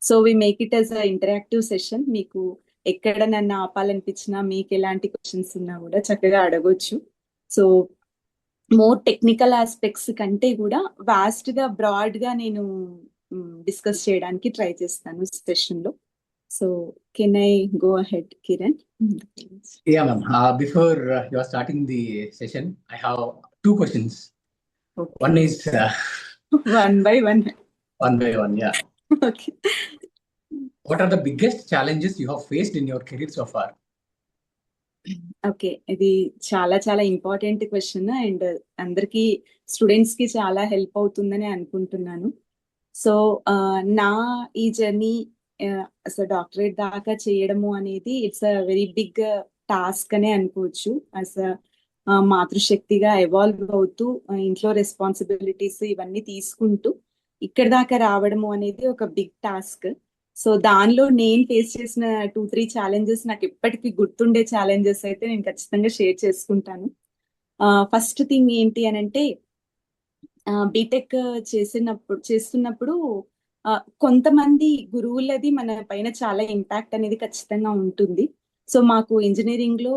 So we make it as a interactive session. మీకు ఎక్కడ నన్ను ఆపాలనిపించినా, మీకు ఎలాంటి క్వశ్చన్స్ ఉన్నా కూడా చక్కగా అడగొచ్చు. సో మోర్ టెక్నికల్ ఆస్పెక్ట్స్ కంటే కూడా వాస్ట్ గా బ్రాడ్ గా నేను డిస్కస్ చేయడానికి ట్రై చేస్తాను సెషన్ లో. So can I go ahead, Kiran? Yeah, ma'am. Before you are starting the session, I have two questions. Okay. One is One by one. one by one, yeah. Okay. What are the biggest challenges you have faced in your career so far? Okay, ఇది చాలా చాలా important question and అందరికి students కి చాలా help అవుతుందని అనుకుంటున్నాను. So నా ఈ జర్నీ అసలు డాక్టరేట్ దాకా చేయడము అనేది it's a very big task అనే అనుకోవచ్చు. అస్ మాతృశక్తిగా ఎవాల్వ్ అవుతూ ఇంట్లో రెస్పాన్సిబిలిటీస్ ఇవన్నీ తీసుకుంటూ ఇక్కడ దాకా రావడము అనేది ఒక బిగ్ టాస్క్. సో దానిలో నేను ఫేస్ చేసిన 2-3 ఛాలెంజెస్, నాకు ఇప్పటికీ గుర్తుండే ఛాలెంజెస్ అయితే నేను ఖచ్చితంగా షేర్ చేసుకుంటాను. ఫస్ట్ థింగ్ ఏంటి అని అంటే, బీటెక్ చేస్తున్నప్పుడు కొంతమంది గురువులది మన పైన చాలా ఇంపాక్ట్ అనేది ఖచ్చితంగా ఉంటుంది. సో మాకు ఇంజనీరింగ్ లో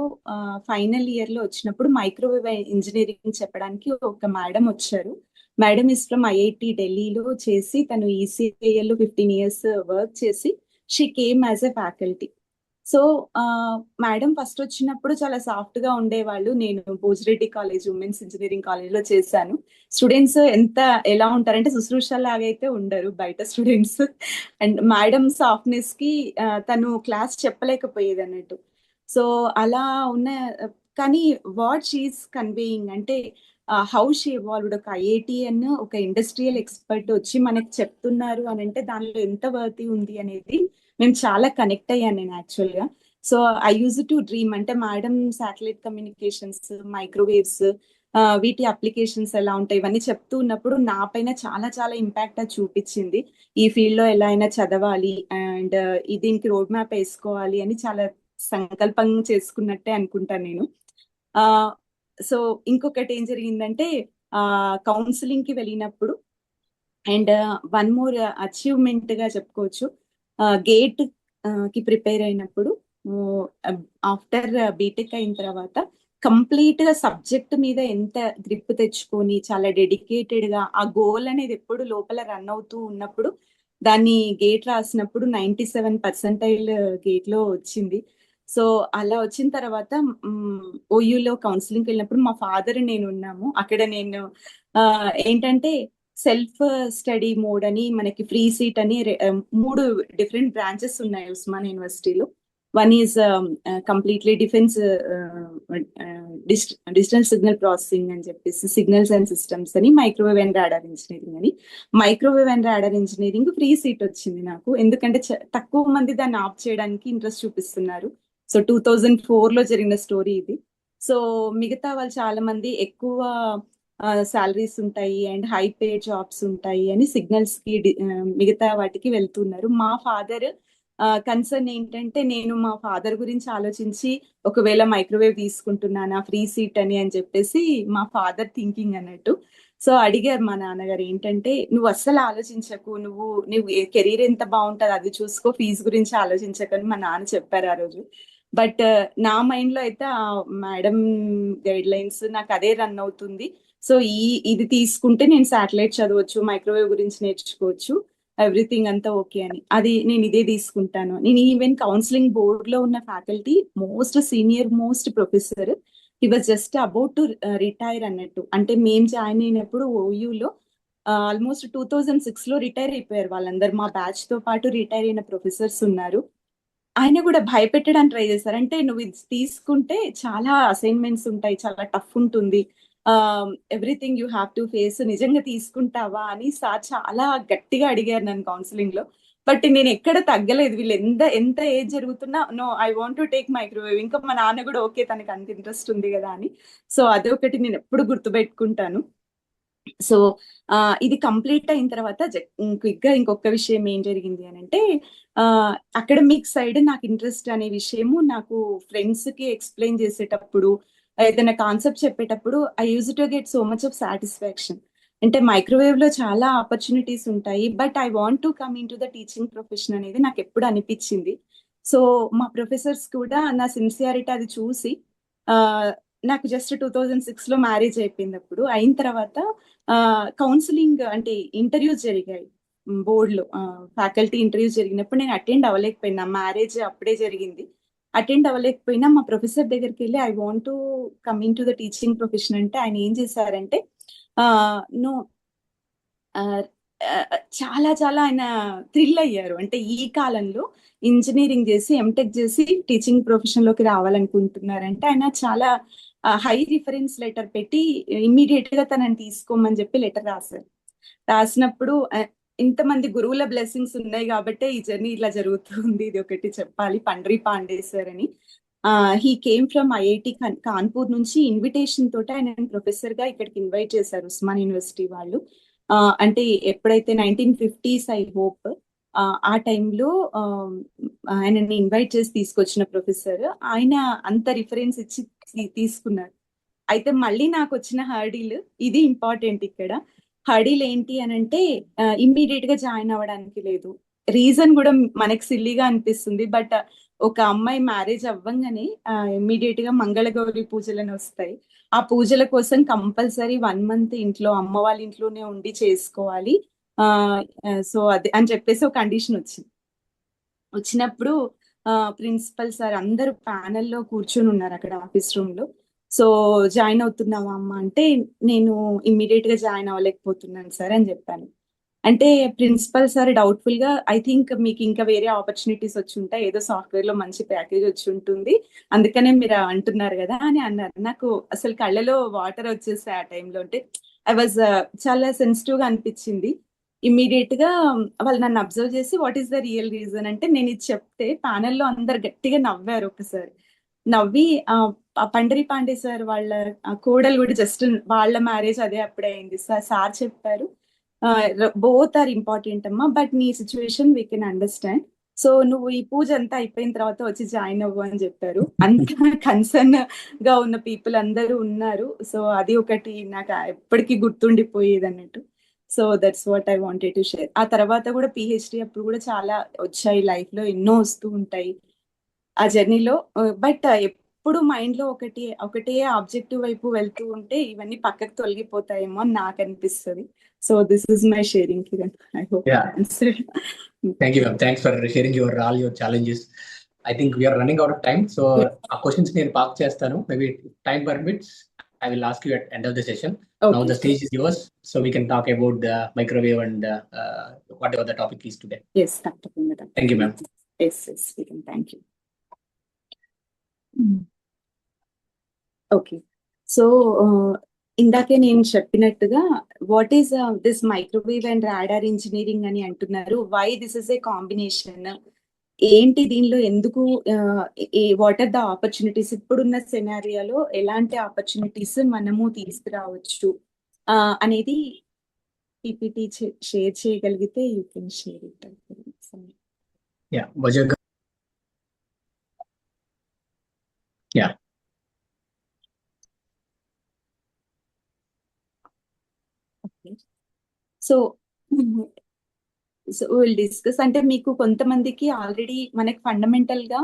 ఫైనల్ ఇయర్ లో వచ్చినప్పుడు మైక్రోవేవ్ ఇంజనీరింగ్ చెప్పడానికి ఒక మేడం వచ్చారు. మేడం ఇస్ ఫ్రమ్ ఐఐటి ఢిల్లీలో చేసి, తను ఈసీఐఎల్ లో 15 years వర్క్ చేసి she came as a faculty. So madam first వచ్చినప్పుడు చాలా సాఫ్ట్ గా ఉండేవాళ్ళు. నేను Bhojireddy college women's engineering college లో చేశాను. స్టూడెంట్స్ ఎలా ఉంటారంటే శుశ్రూష లాగైతే ఉండరు బయట స్టూడెంట్స్. అండ్ మేడం సాఫ్ట్నెస్ కి తను క్లాస్ చెప్పలేకపోయేది అన్నట్టు. సో అలా ఉన్న, కానీ వాట్ షీఈస్ కన్వేయింగ్ అంటే హౌ షీ ఎవాల్వ్డ్. ఒక ఐఐటిఎన్, ఒక ఇండస్ట్రియల్ ఎక్స్పర్ట్ వచ్చి మనకి చెప్తున్నారు అని అంటే దానిలో ఎంత వర్తి ఉంది అనేది మేము చాలా కనెక్ట్ అయ్యాను నేను యాక్చువల్ గా. So I use to dream అంటే మేడం శాటిలైట్ కమ్యూనికేషన్స్, మైక్రోవేవ్స్, వీటి అప్లికేషన్స్ ఎలా ఉంటాయి ఇవన్నీ చెప్తూ ఉన్నప్పుడు నా పైన చాలా చాలా ఇంపాక్ట్ అది చూపించింది. ఈ ఫీల్డ్ లో ఎలా అయినా చదవాలి అండ్ దీనికి రోడ్ మ్యాప్ వేసుకోవాలి అని చాలా సంకల్పం చేసుకున్నట్టే అనుకుంటాను నేను. సో ఇంకొకటి ఏం జరిగిందంటే, కౌన్సిలింగ్ కి వెళ్ళినప్పుడు అండ్ వన్ మోర్ అచీవ్మెంట్ గా చెప్పుకోవచ్చు, గేట్ కి ప్రిపేర్ అయినప్పుడు ఆఫ్టర్ బీటెక్ అయిన తర్వాత కంప్లీట్ గా సబ్జెక్ట్ మీద ఎంత గ్రిప్ తెచ్చుకొని చాలా డెడికేటెడ్ గా ఆ గోల్ అనేది ఎప్పుడు లోపల రన్ అవుతూ ఉన్నప్పుడు దాన్ని గేట్ రాసినప్పుడు 97% గేట్ లో వచ్చింది. సో అలా వచ్చిన తర్వాత ఓయూలో కౌన్సిలింగ్కి వెళ్ళినప్పుడు మా ఫాదర్ నేను ఉన్నాము అక్కడ. నేను ఏంటంటే సెల్ఫ్ స్టడీ మోడ్ అని మనకి ఫ్రీ సీట్ అని 3 డిఫరెంట్ బ్రాంచెస్ ఉన్నాయి ఉస్మాన్ యూనివర్సిటీలో. One is completely defence digital signal processing అని చెప్పేసి సిగ్నల్స్ అండ్ సిస్టమ్స్ అని, మైక్రోవేవ్ అండ్ రాడార్ ఇంజనీరింగ్ అని. Microwave and radar engineering free seat వచ్చింది నాకు, ఎందుకంటే తక్కువ మంది దాన్ని ఆప్ చేయడానికి ఇంట్రెస్ట్ చూపిస్తున్నారు. సో 2004 లో జరిగిన స్టోరీ ఇది. సో మిగతా వాళ్ళు చాలా మంది ఎక్కువ సాలరీస్ ఉంటాయి అండ్ హై పే జాబ్స్ ఉంటాయి అని సిగ్నల్స్ కి మిగతా వాటికి వెళ్తున్నారు. మా ఫాదర్ కన్సర్న్ ఏంటంటే, నేను మా ఫాదర్ గురించి ఆలోచించి ఒకవేళ మైక్రోవేవ్ తీసుకుంటున్నానా ఫ్రీ సీట్ అని చెప్పేసి మా ఫాదర్ థింకింగ్ అన్నట్టు. సో అడిగారు మా నాన్నగారు ఏంటంటే, నువ్వు అస్సలు ఆలోచించకు, నువ్వు కెరీర్ ఎంత బాగుంటుంది అది చూసుకో, ఫీజు గురించి ఆలోచించకని మా నాన్న చెప్పారు ఆ రోజు. బట్ నా మైండ్ లో అయితే ఆ మేడం గైడ్ లైన్స్ నాకు అదే రన్ అవుతుంది. సో ఇది తీసుకుంటే నేను శాటిలైట్ చదవచ్చు, మైక్రోవేవ్ గురించి నేర్చుకోవచ్చు, ఎవ్రీథింగ్ అంతా ఓకే అని, అది నేను ఇదే తీసుకుంటాను. నేను ఈవెన్ కౌన్సిలింగ్ బోర్డ్ లో ఉన్న faculty most senior most professor, he was just about to retire అన్నట్టు. అంటే మేము జాయిన్ అయినప్పుడు ఓయూలో ఆల్మోస్ట్ 2006 లో రిటైర్ అయిపోయారు వాళ్ళందరూ. మా బ్యాచ్ తో పాటు రిటైర్ అయిన ప్రొఫెసర్స్ ఉన్నారు. ఆయన కూడా భయపెట్టడానికి ట్రై చేశారు. అంటే నువ్వు ఇది తీసుకుంటే చాలా అసైన్మెంట్స్ ఉంటాయి, చాలా టఫ్ ఉంటుంది, everything you have to face, నిజంగా తీసుకుంటావా అని సార్ చాలా గట్టిగా అడిగారు నన్ను కౌన్సిలింగ్ లో. బట్ నేను ఎక్కడ తగ్గలేదు. వీళ్ళు ఎంత ఏజ్ జరుగుతున్నా no I want to take microwave. ఇంకా మా నాన్న కూడా ఓకే తనకి అంత ఇంట్రెస్ట్ ఉంది కదా అని. సో అదొకటి నేను ఎప్పుడు గుర్తుపెట్టుకుంటాను. సో ఇది కంప్లీట్ అయిన తర్వాత క్విక్ గా ఇంకొక విషయం ఏం జరిగింది అని అంటే, అకాడమిక్ సైడ్ నాకు ఇంట్రెస్ట్ అనే విషయము నాకు ఫ్రెండ్స్ కి ఎక్స్ప్లెయిన్ చేసేటప్పుడు, ఏదైనా కాన్సెప్ట్ చెప్పేటప్పుడు I use to get so much of satisfaction. అంటే మైక్రోవేవ్ లో చాలా ఆపర్చునిటీస్ ఉంటాయి, but I want to come in to the teaching profession అనేది నాకు ఎప్పుడు అనిపించింది. సో మా ప్రొఫెసర్స్ కూడా నా సిన్సియారిటీ అది చూసి ఆ, నాకు జస్ట్ 2006 లో మ్యారేజ్ అయిపోయింది. అప్పుడు అయిన తర్వాత కౌన్సిలింగ్ అంటే ఇంటర్వ్యూస్ జరిగాయి బోర్డులో, ఫ్యాకల్టీ ఇంటర్వ్యూస్ జరిగినప్పుడు నేను అటెండ్ అవ్వలేకపోయినా, మ్యారేజ్ అప్పుడే జరిగింది. అటెండ్ అవ్వలేకపోయినా మా ప్రొఫెసర్ దగ్గరికి వెళ్ళి I want to coming to the teaching profession అంటే ఆయన ఏం చేశారంటే నో చాలా చాలా ఆయన థ్రిల్ అయ్యారు. అంటే ఈ కాలంలో ఇంజనీరింగ్ చేసి ఎంటెక్ చేసి టీచింగ్ ప్రొఫెషన్ లోకి రావాలనుకుంటున్నారంటే ఆయన చాలా హై రిఫరెన్స్ లెటర్ పెట్టి ఇమ్మీడియట్ గా తనని తీసుకోమని చెప్పి లెటర్ రాశారు. రాసినప్పుడు ఇంతమంది గురువుల బ్లెస్సింగ్స్ ఉన్నాయి కాబట్టి ఈ జర్నీ ఇలా జరుగుతుంది. ఇది ఒకటి చెప్పాలి. పండ్రి పాండే సార్ అని, he came from IIT Kanpur నుంచి ఇన్విటేషన్ తోటి ఆయన ప్రొఫెసర్ గా ఇక్కడికి ఇన్వైట్ చేశారు ఉస్మాన్ యూనివర్సిటీ వాళ్ళు. అంటే ఎప్పుడైతే 1950s ఐ హోప్ ఆ టైంలో ఆయనని ఇన్వైట్ చేసి తీసుకొచ్చిన ప్రొఫెసర్ ఆయన అంత రిఫరెన్స్ ఇచ్చి తీసుకున్నారు. అయితే మళ్ళీ నాకు వచ్చిన హర్డీల్ ఇది ఇంపార్టెంట్ ఇక్కడ. హర్డీల్ ఏంటి అని అంటే ఇమ్మీడియట్ గా జాయిన్ అవ్వడానికి లేదు. రీజన్ కూడా మనకి సిల్లీగా అనిపిస్తుంది, బట్ ఒక అమ్మాయి మ్యారేజ్ అవ్వంగానే ఇమ్మీడియట్ గా మంగళగౌరి పూజలని వస్తాయి. ఆ పూజల కోసం కంపల్సరీ 1 month ఇంట్లో అమ్మ వాళ్ళ ఇంట్లోనే ఉండి చేసుకోవాలి. సో అది అని చెప్పేసి ఒక కండిషన్ వచ్చినప్పుడు ప్రిన్సిపల్ సార్ అందరూ ప్యానెల్లో కూర్చొని ఉన్నారు అక్కడ ఆఫీస్ రూమ్ లో. సో జాయిన్ అవుతున్నావా అమ్మ అంటే నేను ఇమ్మీడియట్ గా జాయిన్ అవ్వలేకపోతున్నాను సార్ అని చెప్పాను. అంటే ప్రిన్సిపల్ సార్ డౌట్ఫుల్ గా ఐ థింక్ మీకు ఇంకా వేరే ఆపర్చునిటీస్ వచ్చి ఉంటాయి, ఏదో సాఫ్ట్వేర్ లో మంచి ప్యాకేజ్ వచ్చి ఉంటుంది, అందుకనే మీరు అంటున్నారు కదా అని అన్నారు. నాకు అసలు కళ్ళలో వాటర్ వచ్చేసాయి ఆ టైంలో. అంటే ఐ వాజ్ చాలా సెన్సిటివ్ గా అనిపించింది. ఇమ్మీడియట్ గా వాళ్ళు నన్ను అబ్జర్వ్ చేసి what is the real reason అంటే నేను ఇది చెప్తే ప్యానెల్లో అందరు గట్టిగా నవ్వారు ఒకసారి. నవ్వి పండరి పాండే సార్ వాళ్ళ కోడలు కూడా జస్ట్ వాళ్ళ మ్యారేజ్ అదే అప్పుడే అయింది. సార్ చెప్పారు బోత్ ఆర్ ఇంపార్టెంట్ అమ్మా, బట్ నీ situation we can understand. So నువ్వు ఈ పూజ అంతా అయిపోయిన తర్వాత వచ్చి జాయిన్ అవ్వు అని చెప్పారు. అంత కన్సర్న్ గా ఉన్న పీపుల్ అందరూ ఉన్నారు. సో అది ఒకటి నాకు ఎప్పటికీ గుర్తుండిపోయేది అన్నట్టు. So that's what I wanted to share. ఆ తర్వాత కూడా పిహెచ్డి అప్పుడు కూడా చాలా వచ్చాయి, లైఫ్ లో ఎన్నో వస్తూ ఉంటాయి ఆ జర్నీలో. బట్ ఎప్పుడు మైండ్ లో ఒకటే ఆబ్జెక్టివ్ వైపు వెళ్తూ ఉంటే ఇవన్నీ పక్కకు తొలగిపోతాయేమో అని నాకు అనిపిస్తుంది. So this is my sharing, Kiran. I hope Yeah. Thank you, ma'am. Thanks for sharing all your challenges. I think we are running out of time, so our questions నేను పాస్ చేస్తాను. Maybe if time permits, I will ask you at end of the session. Okay. Now the stage is yours, so we can talk about the microwave and whatever the topic is today. Yes, తప్పకుండా. Thank you, ma'am. Yes, we can. Thank you. Okay, so ఇందాకే నేను చెప్పినట్టుగా what is this microwave and radar engineering అని అంటున్నారు. Why this is a combination, ఏంటి దీనిలో ఎందుకు, what are the opportunities, ఇప్పుడున్న సెనారియాలో ఎలాంటి ఆపర్చునిటీస్ మనము తీసుకురావచ్చు అనేది పీపీటీ షేర్ చేయగలిగితే you can share it. Yeah, Vajag. Yeah. So will discuss. అంటే మీకు కొంతమందికి ఆల్రెడీ మనకి ఫండమెంటల్ గా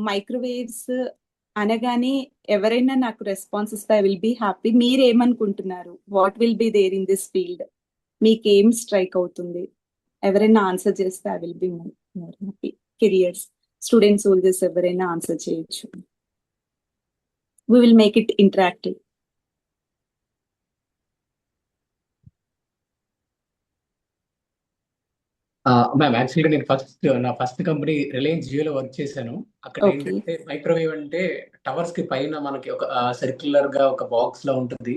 మైక్రోవేవ్స్ అనగానే ఎవరైనా నాకు రెస్పాన్స్ ఇస్తే ఐ విల్ బి హ్యాపీ. మీరు ఏమనుకుంటున్నారు, what will be there in this field, మీకు ఏం స్ట్రైక్ అవుతుంది, ఎవరైనా ఆన్సర్ చేస్తే I will be more happy. Careers, students, soldiers ఎవరైనా ఆన్సర్ చేయొచ్చు. we will make it interactive. Ma'am actually నేను నా ఫస్ట్ కంపెనీ రిలయన్స్ జియోలో వర్క్ చేశాను. అక్కడ Okay. ఏంటంటే మైక్రోవేవ్ అంటే టవర్స్ కి పైన మనకి ఒక సర్క్యులర్ గా ఒక బాక్స్ లో ఉంటుంది.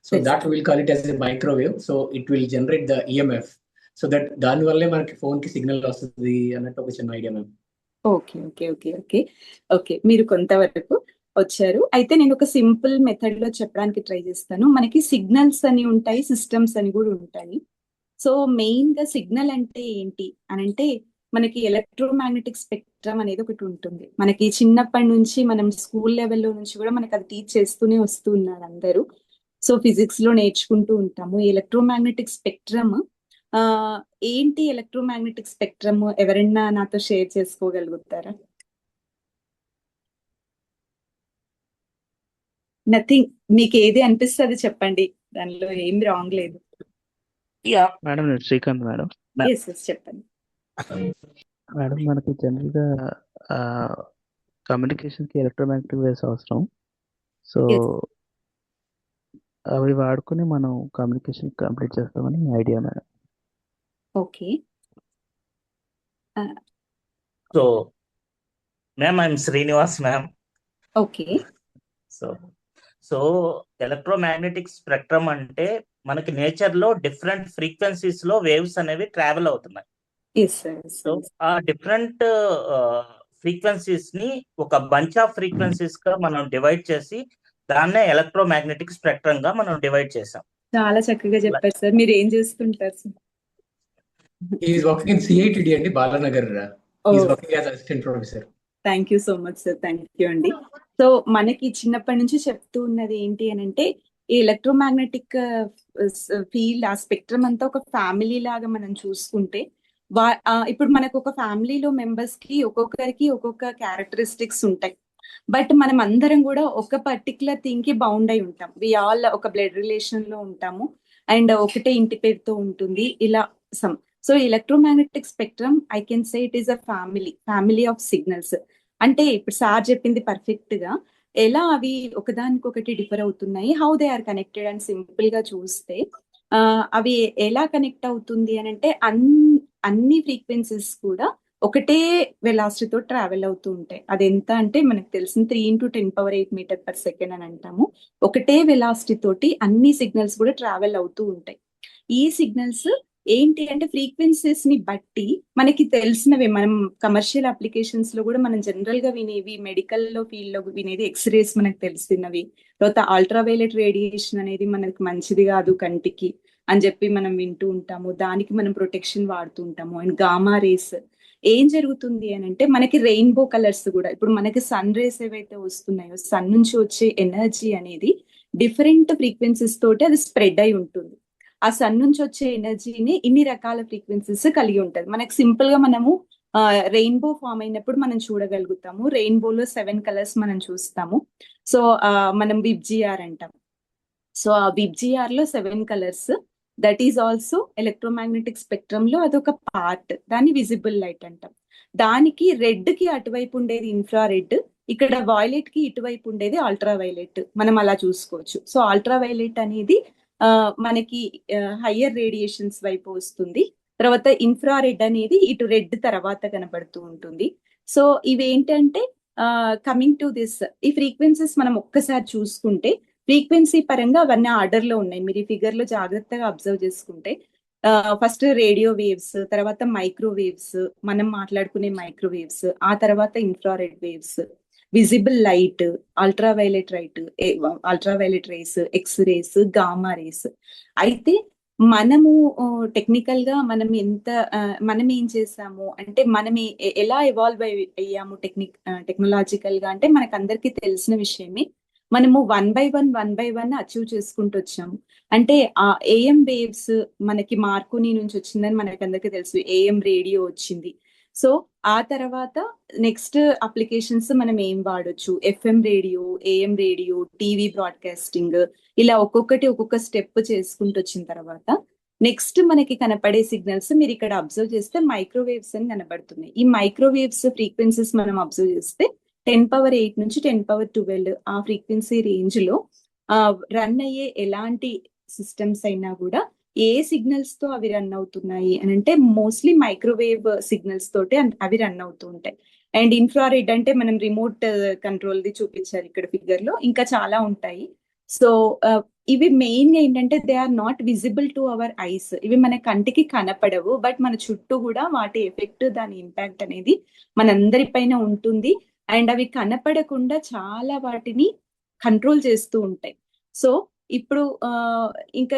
So Yes. That will call it as a microwave. So it will generate the EMF. So that దాని వల్లే మనకి ఫోన్ కి సిగ్నల్ వస్తుంది అన్నట్టు ఒక చిన్న idea ma'am. Okay okay okay okay okay, మీరు కొంతవరకు వచ్చారు. అయితే నేను ఒక సింపుల్ మెథడ్ లో చెప్పడానికి ట్రై చేస్తాను. మనకి సిగ్నల్స్ అని ఉంటాయి, సిస్టమ్స్ అని కూడా ఉంటాయి. సో మెయిన్ గా సిగ్నల్ అంటే ఏంటి అని అంటే మనకి ఎలక్ట్రోమాగ్నెటిక్ స్పెక్ట్రమ్ అనేది ఒకటి ఉంటుంది. మనకి చిన్నప్పటి నుంచి మనం స్కూల్ లెవెల్లో నుంచి కూడా మనకి అది టీచ్ చేస్తూనే వస్తూ ఉన్నారు అందరూ. సో ఫిజిక్స్ లో నేర్చుకుంటూ ఉంటాము. ఎలక్ట్రోమాగ్నెటిక్ స్పెక్ట్రమ్ ఏంటి? ఎలక్ట్రోమాగ్నెటిక్ స్పెక్ట్రమ్ ఎవరైనా నాతో షేర్ చేసుకోగలుగుతారా? నథింగ్, మీకు ఏది అనిపిస్తే అది చెప్పండి, దానిలో ఏం రాంగ్ లేదు. యా మేడం, నేను శ్రీకాంత్ మేడం. ఎస్ ఎస్ చెప్పండి. మేడం, మనకి జనరల్గా కమ్యూనికేషన్కి ఎలక్ట్రోమాగ్నెటిక్ వేవ్స్ అవసరం. So Yes. అవి వాడుకొని మనం కమ్యూనికేషన్ కంప్లీట్ చేస్తామని idea madam. Okay. So, ma'am, I'm Srinivas, ma'am. Okay. So electromagnetic spectrum అంటే మనకి నేచర్ లో డిఫరెంట్ ఫ్రీక్వెన్సీస్ లో వేవ్స్ అనేవి ట్రావెల్ అవుతున్నాయి. Yes sir. సో ఆ డిఫరెంట్ ఫ్రీక్వెన్సీస్ ని ఒక బంచ్ ఆఫ్ ఫ్రీక్వెన్సీస్ గా మనం డివైడ్ చేసి దాన్నే ఎలక్ట్రోమాగ్నెటిక్ స్పెక్ట్రమ్ గా మనం డివైడ్ చేసాం. చాలా చక్కగా చెప్పారు సార్. మీరు ఏం చేస్తుంటారు sir? Is working in CITD అండి, Balanagar. Is working as assistant professor. Thank you so much sir. Thank you అండి. సో మనకి చిన్నప్పటి నుంచి చెప్తూ ఉన్నది ఏంటి అని అంటే, ఈ ఎలక్ట్రోమాగ్నెటిక్ ఫీల్డ్, ఆ స్పెక్ట్రమ్ అంతా ఒక ఫ్యామిలీ లాగా మనం చూసుకుంటే, ఇప్పుడు మనకు ఒక ఫ్యామిలీలో మెంబర్స్ కి ఒక్కొక్కరికి ఒక్కొక్క క్యారెక్టరిస్టిక్స్ ఉంటాయి. బట్ మనం అందరం కూడా ఒక పర్టికులర్ థింగ్ కి బౌండ్ అయి ఉంటాం. వి ఆల్ ఒక బ్లడ్ రిలేషన్ లో ఉంటాము అండ్ ఒకటే ఇంటి పేరుతో ఉంటుంది ఇలా some. So electromagnetic spectrum I can say it is a family of signals. అంటే ఇప్పుడు సార్ చెప్పింది పర్ఫెక్ట్ గా, ఎలా అవి ఒకదానికొకటి డిఫర్ అవుతున్నాయి, హౌ దే ఆర్ కనెక్టెడ్ అని సింపుల్ గా చూస్తే, అవి ఎలా కనెక్ట్ అవుతుంది అని అంటే, అన్ని ఫ్రీక్వెన్సీస్ కూడా ఒకటే వెలాసిటీతో ట్రావెల్ అవుతూ ఉంటాయి. అది ఎంత అంటే మనకు తెలిసిన 3 × 10⁸ మీటర్/సెకండ్ అని అంటాము. ఒకటే వెలాసిటీ తోటి అన్ని సిగ్నల్స్ కూడా ట్రావెల్ అవుతూ ఉంటాయి. ఈ సిగ్నల్స్ ఏంటి అంటే ఫ్రీక్వెన్సీస్ ని బట్టి మనకి తెలిసినవి, మనం కమర్షియల్ అప్లికేషన్స్ లో కూడా మనం జనరల్ గా వినేవి, మెడికల్ లో ఫీల్డ్ లో వినేది ఎక్స్రేస్ మనకు తెలిసినవి, తర్వాత అల్ట్రావైలెట్ రేడియేషన్ అనేది మనకి మంచిది కాదు కంటికి అని చెప్పి మనం వింటూ ఉంటాము. దానికి మనం ప్రొటెక్షన్ వాడుతూ ఉంటాము. అండ్ గామా రేస్ ఏం జరుగుతుంది అని అంటే, మనకి రెయిన్బో కలర్స్ కూడా, ఇప్పుడు మనకి సన్ రేస్ ఏవైతే వస్తున్నాయో, సన్ నుంచి వచ్చే ఎనర్జీ అనేది డిఫరెంట్ ఫ్రీక్వెన్సీస్ తోటి అది స్ప్రెడ్ అయి ఉంటుంది. ఆ సన్ నుంచి వచ్చే ఎనర్జీని ఇన్ని రకాల ఫ్రీక్వెన్సీస్ కలిగి ఉంటది. మనకి సింపుల్ గా మనము రెయిన్బో ఫామ్ అయినప్పుడు మనం చూడగలుగుతాము. రెయిన్బోలో 7 కలర్స్ మనం చూస్తాము. సో మనం విబ్జిఆర్ అంటాం. సో ఆ విబ్జిఆర్ లో 7 colours, that is also electromagnetic spectrum లో అదొక పార్ట్. దాన్ని విజిబుల్ లైట్ అంటాం. దానికి రెడ్ కి అటువైపు ఉండేది ఇన్ఫ్రారెడ్, ఇక్కడ వైలెట్ కి ఇటువైపు ఉండేది అల్ట్రావైలెట్. మనం అలా చూసుకోవచ్చు. సో అల్ట్రావైలెట్ అనేది మనకి హయ్యర్ రేడియేషన్స్ వైపు వస్తుంది. తర్వాత ఇన్ఫ్రారెడ్ అనేది ఇటు రెడ్ తర్వాత కనబడుతూ ఉంటుంది. సో ఇవేంటంటే కమింగ్ టు దిస్, ఈ ఫ్రీక్వెన్సీస్ మనం ఒక్కసారి చూసుకుంటే ఫ్రీక్వెన్సీ పరంగా అవన్నీ ఆర్డర్ లో ఉన్నాయి. మీరు ఈ ఫిగర్ లో జాగ్రత్తగా అబ్జర్వ్ చేసుకుంటే, ఫస్ట్ రేడియో వేవ్స్, తర్వాత మైక్రోవేవ్స్, మనం మాట్లాడుకునే మైక్రోవేవ్స్, ఆ తర్వాత infrared waves, visible light, ultraviolet rays, X rays, gamma rays. అయితే మనము టెక్నికల్ గా మనం ఏం చేసాము అంటే, మనం ఎలా ఎవాల్వ్ అయ్యాము టెక్నాలజికల్ గా అంటే, మనకు అందరికీ తెలిసిన విషయమే. మనము 1 by 1 అచీవ్ చేసుకుంటూ వచ్చాము. అంటే ఆ ఏఎం వేవ్స్ మనకి మార్కోని నుంచి వచ్చిందని మనకి అందరికీ తెలుసు. ఏఎం రేడియో వచ్చింది. సో ఆ తర్వాత నెక్స్ట్ అప్లికేషన్స్ మనం ఏం వాడొచ్చు, FM radio, AM radio, TV broadcasting, ఇలా ఒక్కొక్క స్టెప్ చేసుకుంటూ వచ్చిన తర్వాత నెక్స్ట్ మనకి కనపడే సిగ్నల్స్ మీరు ఇక్కడ అబ్జర్వ్ చేస్తే మైక్రోవేవ్స్ అని కనబడుతున్నాయి. ఈ మైక్రోవేవ్స్ ఫ్రీక్వెన్సీస్ మనం అబ్జర్వ్ చేస్తే 10⁸ నుంచి 10⁻12 ఆ ఫ్రీక్వెన్సీ రేంజ్ లో రన్ అయ్యే ఎలాంటి సిస్టమ్స్ అయినా కూడా ఏ సిగ్నల్స్ తో అవి రన్ అవుతున్నాయి అని అంటే, మోస్ట్లీ మైక్రోవేవ్ సిగ్నల్స్ తోటి అవి రన్ అవుతూ ఉంటాయి. అండ్ ఇన్ఫ్రారెడ్ అంటే మనం రిమోట్ కంట్రోల్ ది చూపించారు ఇక్కడ ఫిగర్ లో, ఇంకా చాలా ఉంటాయి. సో ఇవి మెయిన్ గా ఏంటంటే, they are not visible to our eyes. ఇవి మన కంటికి కనపడవు, బట్ మన చుట్టూ కూడా వాటి ఎఫెక్ట్, దాని ఇంపాక్ట్ అనేది మనందరి పైన ఉంటుంది. అండ్ అవి కనపడకుండా చాలా వాటిని కంట్రోల్ చేస్తూ ఉంటాయి. సో ఇప్పుడు ఇంకా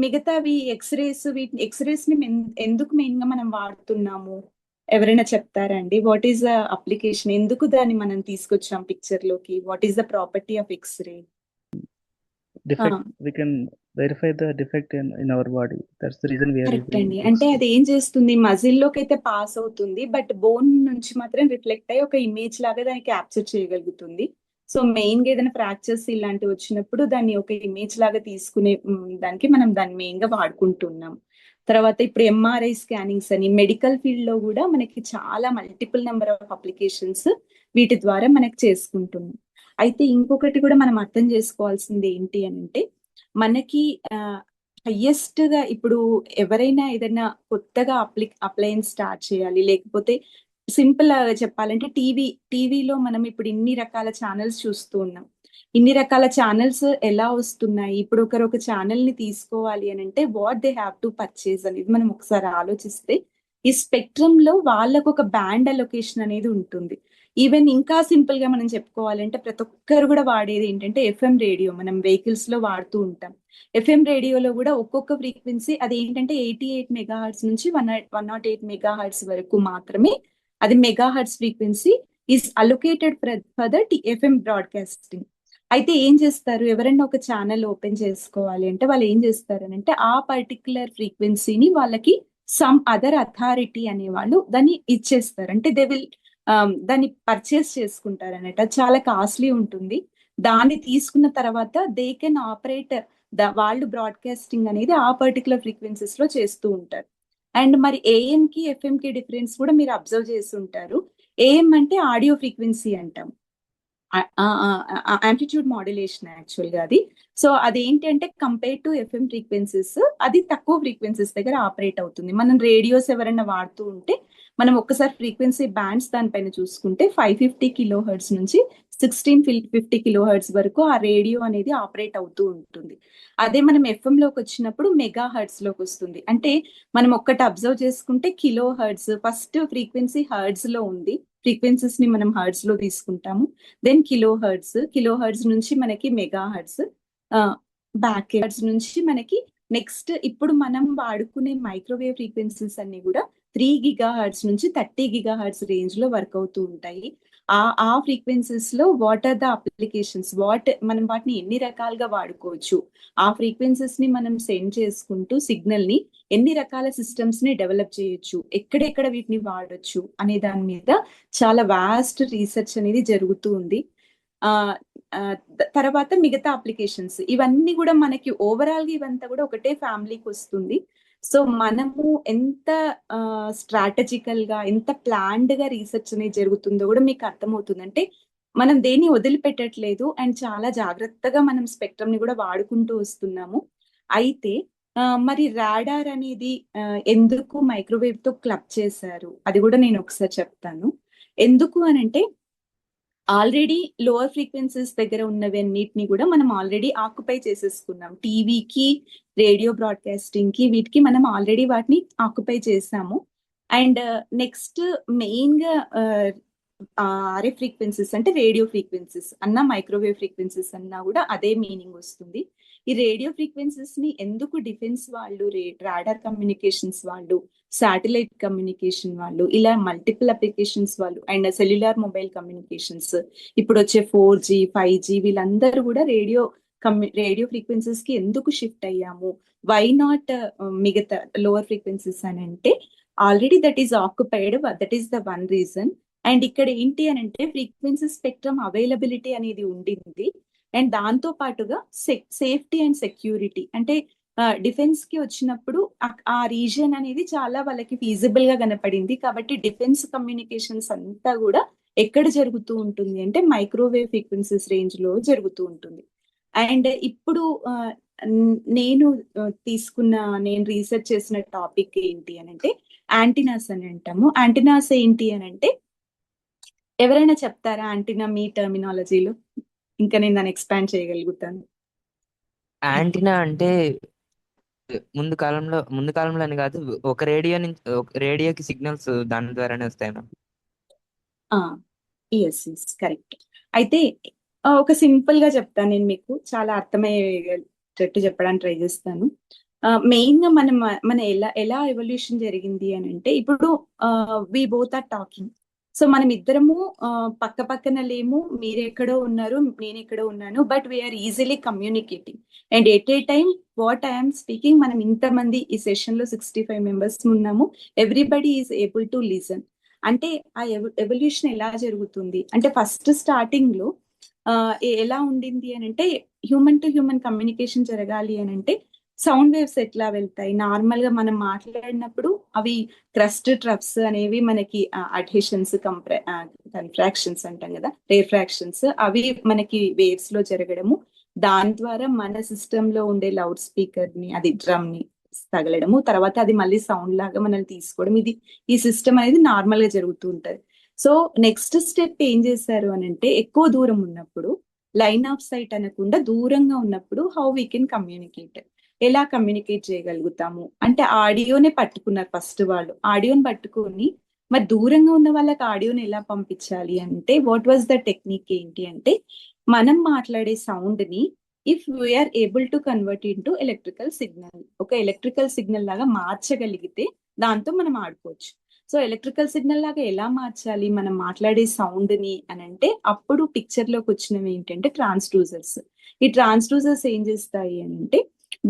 మిగతావి ఎక్స్రేస్ ని ఎందుకు మెయిన్ గా మనం వాడుతున్నాము, ఎవరైనా చెప్తారండి? వాట్ ఈస్ ద అప్లికేషన్, ఎందుకు దాన్ని మనం తీసుకొచ్చాం పిక్చర్ లోకి, what is the property of X ray? defect, we can verify the defect in our body. That's the reason we are correct using అండి. అంటే X-ray. అది ఏం చేస్తుంది, మజిల్లోకి అయితే పాస్ అవుతుంది, బట్ బోన్ నుంచి మాత్రం రిఫ్లెక్ట్ అయ్యి ఒక ఇమేజ్ లాగా దాన్ని క్యాప్చర్ చేయగలుగుతుంది. సో మెయిన్ గా ఏదైనా ఫ్రాక్చర్స్ ఇలాంటివి వచ్చినప్పుడు దాన్ని ఒక ఇమేజ్ లాగా తీసుకునే దానికి మనం దాన్ని మెయిన్ గా వాడుకుంటున్నాం. తర్వాత ఇప్పుడు ఎంఆర్ఐ స్కానింగ్స్ అని మెడికల్ ఫీల్డ్ లో కూడా మనకి చాలా మల్టిపుల్ నెంబర్ ఆఫ్ అప్లికేషన్స్ వీటి ద్వారా మనకి చేసుకుంటున్నాం. అయితే ఇంకొకటి కూడా మనం అర్థం చేసుకోవాల్సింది ఏంటి అని అంటే, మనకి హయ్యెస్ట్ గా ఇప్పుడు ఎవరైనా ఏదైనా కొత్తగా అప్లయన్స్ స్టార్ట్ చేయాలి, లేకపోతే సింపుల్ చెప్పాలంటే టీవీలో మనం ఇప్పుడు ఇన్ని రకాల ఛానల్స్ చూస్తూ ఉన్నాం. ఇన్ని రకాల ఛానల్స్ ఎలా వస్తున్నాయి, ఇప్పుడు ఒక ఛానల్ ని తీసుకోవాలి అని అంటే what they have to purchase అనేది మనం ఒకసారి ఆలోచిస్తే, ఈ స్పెక్ట్రమ్ లో వాళ్ళకు ఒక బ్యాండ్ అలొకేషన్ అనేది ఉంటుంది. ఈవెన్ ఇంకా సింపుల్ గా మనం చెప్పుకోవాలంటే ప్రతి ఒక్కరు కూడా వాడేది ఏంటంటే ఎఫ్ఎం రేడియో, మనం వెహికల్స్ లో వాడుతూ ఉంటాం. ఎఫ్ఎం రేడియోలో కూడా ఒక్కొక్క ఫ్రీక్వెన్సీ అది ఏంటంటే 88 మెగాహర్ట్స్ నుంచి 108 మెగాహర్ట్స్ వరకు మాత్రమే అది megahertz frequency is allocated for the FM broadcasting. అయితే ఏం చేస్తారు, ఎవరైనా ఒక ఛానల్ ఓపెన్ చేసుకోవాలి అంటే వాళ్ళు ఏం చేస్తారు అని అంటే ఆ పర్టికులర్ ఫ్రీక్వెన్సీని వాళ్ళకి సమ్ అదర్ అథారిటీ అనే వాళ్ళు దాన్ని ఇచ్చేస్తారు. అంటే దే విల్ దాన్ని పర్చేస్ చేసుకుంటారు అన్నట్టు. అది చాలా కాస్ట్లీ ఉంటుంది. దాన్ని తీసుకున్న తర్వాత దే కెన్ ఆపరేట్ వాళ్ళు బ్రాడ్కాస్టింగ్ అనేది ఆ పర్టికులర్ ఫ్రీక్వెన్సీస్ లో చేస్తూ ఉంటారు. అండ్ మరి ఏఎం కి ఎఫ్ఎం కి డిఫరెన్స్ కూడా మీరు అబ్జర్వ్ చేసి ఉంటారు. ఏఎం అంటే ఆడియో ఫ్రీక్వెన్సీ అంటాం, యాంప్లిట్యూడ్ మాడ్యులేషన్ యాక్చువల్ గా అది. సో అదేంటి అంటే కంపేర్ టు ఎఫ్ఎం ఫ్రీక్వెన్సీస్ అది తక్కువ ఫ్రీక్వెన్సీస్ దగ్గర ఆపరేట్ అవుతుంది. మనం రేడియోస్ ఎవరైనా వాడుతూ ఉంటే మనం ఒక్కసారి ఫ్రీక్వెన్సీ బ్యాండ్స్ దానిపైన చూసుకుంటే 550 కిలో హెర్ట్జ్ నుంచి 1650 కిలో హెర్ట్జ్ వరకు ఆ రేడియో అనేది ఆపరేట్ అవుతూ ఉంటుంది. అదే మనం ఎఫ్ఎం లోకి వచ్చినప్పుడు మెగా హెర్ట్జ్ లోకి వస్తుంది. అంటే మనం ఒక్కటి అబ్జర్వ్ చేసుకుంటే kilo hertz first frequency hertz లో ఉంది, ఫ్రీక్వెన్సీస్ ని మనం హెర్ట్జ్ లో తీసుకుంటాము. దెన్ కిలో హెర్ట్జ్ నుంచి మనకి మెగా హెర్ట్జ్, బ్యాక్ హెర్ట్జ్ నుంచి మనకి నెక్స్ట్ ఇప్పుడు మనం వాడుకునే మైక్రోవేవ్ ఫ్రీక్వెన్సీస్ అన్ని కూడా 3 గిగా హెర్ట్జ్ నుంచి 30 గిగా హెర్ట్జ్ రేంజ్ లో వర్క్ అవుతూ ఉంటాయి. ఆ ఫ్రీక్వెన్సీస్ లో వాట్ ఆర్ ద అప్లికేషన్స్, మనం వాటిని ఎన్ని రకాలుగా వాడుకోవచ్చు, ఆ ఫ్రీక్వెన్సీస్ ని మనం సెండ్ చేసుకుంటూ సిగ్నల్ ని ఎన్ని రకాల సిస్టమ్స్ ని డెవలప్ చేయొచ్చు, ఎక్కడెక్కడ వీటిని వాడొచ్చు అనే దాని మీద చాలా వాస్ట్ రీసెర్చ్ అనేది జరుగుతూ ఉంది. తర్వాత మిగతా అప్లికేషన్స్ ఇవన్నీ కూడా మనకి ఓవరాల్ గా ఇవంతా కూడా ఒకటే ఫ్యామిలీకి వస్తుంది. సో మనము ఎంత స్ట్రాటజికల్ గా ఎంత ప్లాన్డ్ గా రీసెర్చ్ అనేది జరుగుతుందో కూడా మీకు అర్థమవుతుంది. అంటే మనం దేన్ని వదిలిపెట్టట్లేదు అండ్ చాలా జాగ్రత్తగా మనం స్పెక్ట్రమ్ ని కూడా వాడుకుంటూ వస్తున్నాము. అయితే మరి రాడార్ అనేది ఎందుకు మైక్రోవేవ్ తో క్లబ్ చేశారు అది కూడా నేను ఒకసారి చెప్తాను. ఎందుకు అని అంటే ఆల్రెడీ లోవర్ ఫ్రీక్వెన్సీస్ దగ్గర ఉన్నవన్నిటిని కూడా మనం ఆల్రెడీ ఆక్యుపై చేసేసుకున్నాం. టీవీకి, రేడియో బ్రాడ్కాస్టింగ్ కి, వీటికి మనం ఆల్రెడీ వాటిని ఆక్యుపై చేసాము. అండ్ నెక్స్ట్ మెయిన్ గా ఆర్ఎఫ్ ఫ్రీక్వెన్సీస్ అంటే రేడియో ఫ్రీక్వెన్సీస్ అన్న మైక్రోవేవ్ ఫ్రీక్వెన్సీస్ అన్నా కూడా అదే మీనింగ్ వస్తుంది. ఈ రేడియో ఫ్రీక్వెన్సీస్ ని ఎందుకు డిఫెన్స్ వాళ్ళు, రాడార్ కమ్యూనికేషన్స్ వాళ్ళు, శాటిలైట్ కమ్యూనికేషన్ వాళ్ళు, ఇలా మల్టిపుల్ అప్లికేషన్స్ వాళ్ళు, అండ్ సెల్యులార్ మొబైల్ కమ్యూనికేషన్స్, ఇప్పుడు వచ్చే 4G 5G వీళ్ళందరూ కూడా రేడియో ఫ్రీక్వెన్సీస్ కి ఎందుకు షిఫ్ట్ అయ్యాము, వై నాట్ మిగతా లోవర్ ఫ్రీక్వెన్సీస్ అని అంటే already that is occupied, that is the one reason. And ఇక్కడ ఏంటి అని అంటే ఫ్రీక్వెన్సీ స్పెక్ట్రమ్ అవైలబిలిటీ అనేది ఉండింది. అండ్ దాంతో పాటుగా సేఫ్టీ అండ్ సెక్యూరిటీ, అంటే డిఫెన్స్ కి వచ్చినప్పుడు ఆ రీజియన్ అనేది చాలా వాళ్ళకి ఫీజిబుల్ గా కనపడింది. కాబట్టి డిఫెన్స్ కమ్యూనికేషన్స్ అంతా కూడా ఎక్కడ జరుగుతూ ఉంటుంది అంటే మైక్రోవేవ్ ఫ్రీక్వెన్సీస్ రేంజ్ లో జరుగుతూ ఉంటుంది. అండ్ ఇప్పుడు నేను రీసెర్చ్ చేసిన టాపిక్ ఏంటి అని అంటే యాంటీనాస్ అని అంటాము. యాంటీనాస్ ఏంటి అని అంటే ఎవరైనా చెప్తారా యాంటీనా మీ టర్మినాలజీలో? ఇంకా నేను దాన్ని ఎక్స్పాండ్ చేయగలుగుతాను. యాంటీనా అంటే ముందు కాలంలో అని కాదు, ఒక రేడియోకి సిగ్నల్స్ దాని ద్వారానే వస్తాయి మ్యామ్. Yes correct. అయితే ఒక సింపుల్ గా చెప్తాను, నేను మీకు చాలా అర్థమయ్యేటట్టు చెప్పడానికి ట్రై చేస్తాను. మెయిన్ గా మన ఎలా ఎవల్యూషన్ జరిగింది అని అంటే ఇప్పుడు we both are talking. So మనం ఇద్దరము పక్క పక్కన లేము, మీరు ఎక్కడో ఉన్నారు, నేను ఎక్కడో ఉన్నాను, but we are easily communicating. And at a time what I'm speaking, మనం ఇంతమంది ఈ సెషన్ లో 65 మెంబర్స్ ఉన్నాము, everybody is able to listen. అంటే ఆ ఎవల్యూషన్ ఎలా జరుగుతుంది అంటే ఫస్ట్ స్టార్టింగ్ లో ఎలా ఉండింది అని అంటే, హ్యూమన్ టు హ్యూమన్ కమ్యూనికేషన్ జరగాలి అని అంటే సౌండ్ వేవ్స్ ఎట్లా వెళ్తాయి, నార్మల్ గా మనం మాట్లాడినప్పుడు అవి క్రస్ట్ ట్రఫ్స్ అనేవి మనకి అడ్హెషన్స్ కన్ఫ్రాక్షన్స్ అంటాం కదా, రేఫ్రాక్షన్స్, అవి మనకి వేవ్స్ లో జరగడము, దాని ద్వారా మన సిస్టమ్ లో ఉండే లౌడ్ స్పీకర్ ని, అది డ్రమ్ ని తగలడము, తర్వాత అది మళ్ళీ సౌండ్ లాగా మనల్ని తీసుకోవడం, ఇది ఈ సిస్టమ్ అనేది నార్మల్ గా జరుగుతూ ఉంటది. సో నెక్స్ట్ స్టెప్ ఏం చేశారు అని అంటే, ఎక్కువ దూరం ఉన్నప్పుడు లైన్ ఆఫ్ సైట్ అనకుండా దూరంగా ఉన్నప్పుడు హౌ వీ కెన్ కమ్యూనికేట్, ఎలా కమ్యూనికేట్ చేయగలుగుతాము అంటే ఆడియోనే పట్టుకున్నారు ఫస్ట్ వాళ్ళు. ఆడియోని పట్టుకొని మరి దూరంగా ఉన్న వాళ్ళకి ఆడియోని ఎలా పంపించాలి అంటే, వాట్ వాజ్ ద టెక్నిక్ ఏంటి అంటే, మనం మాట్లాడే సౌండ్ ని if we are able to convert into electrical signal, ఒక ఎలక్ట్రికల్ సిగ్నల్ లాగా మార్చగలిగితే దాంతో మనం ఆడుకోవచ్చు. సో ఎలక్ట్రికల్ సిగ్నల్ లాగా ఎలా మార్చాలి మనం మాట్లాడే సౌండ్ ని అని అంటే, అప్పుడు పిక్చర్ లోకి వచ్చినవి ఏంటంటే ట్రాన్స్డ్యూసర్స్. ఈ ట్రాన్స్డ్యూసర్స్ ఏం చేస్తాయి అని అంటే,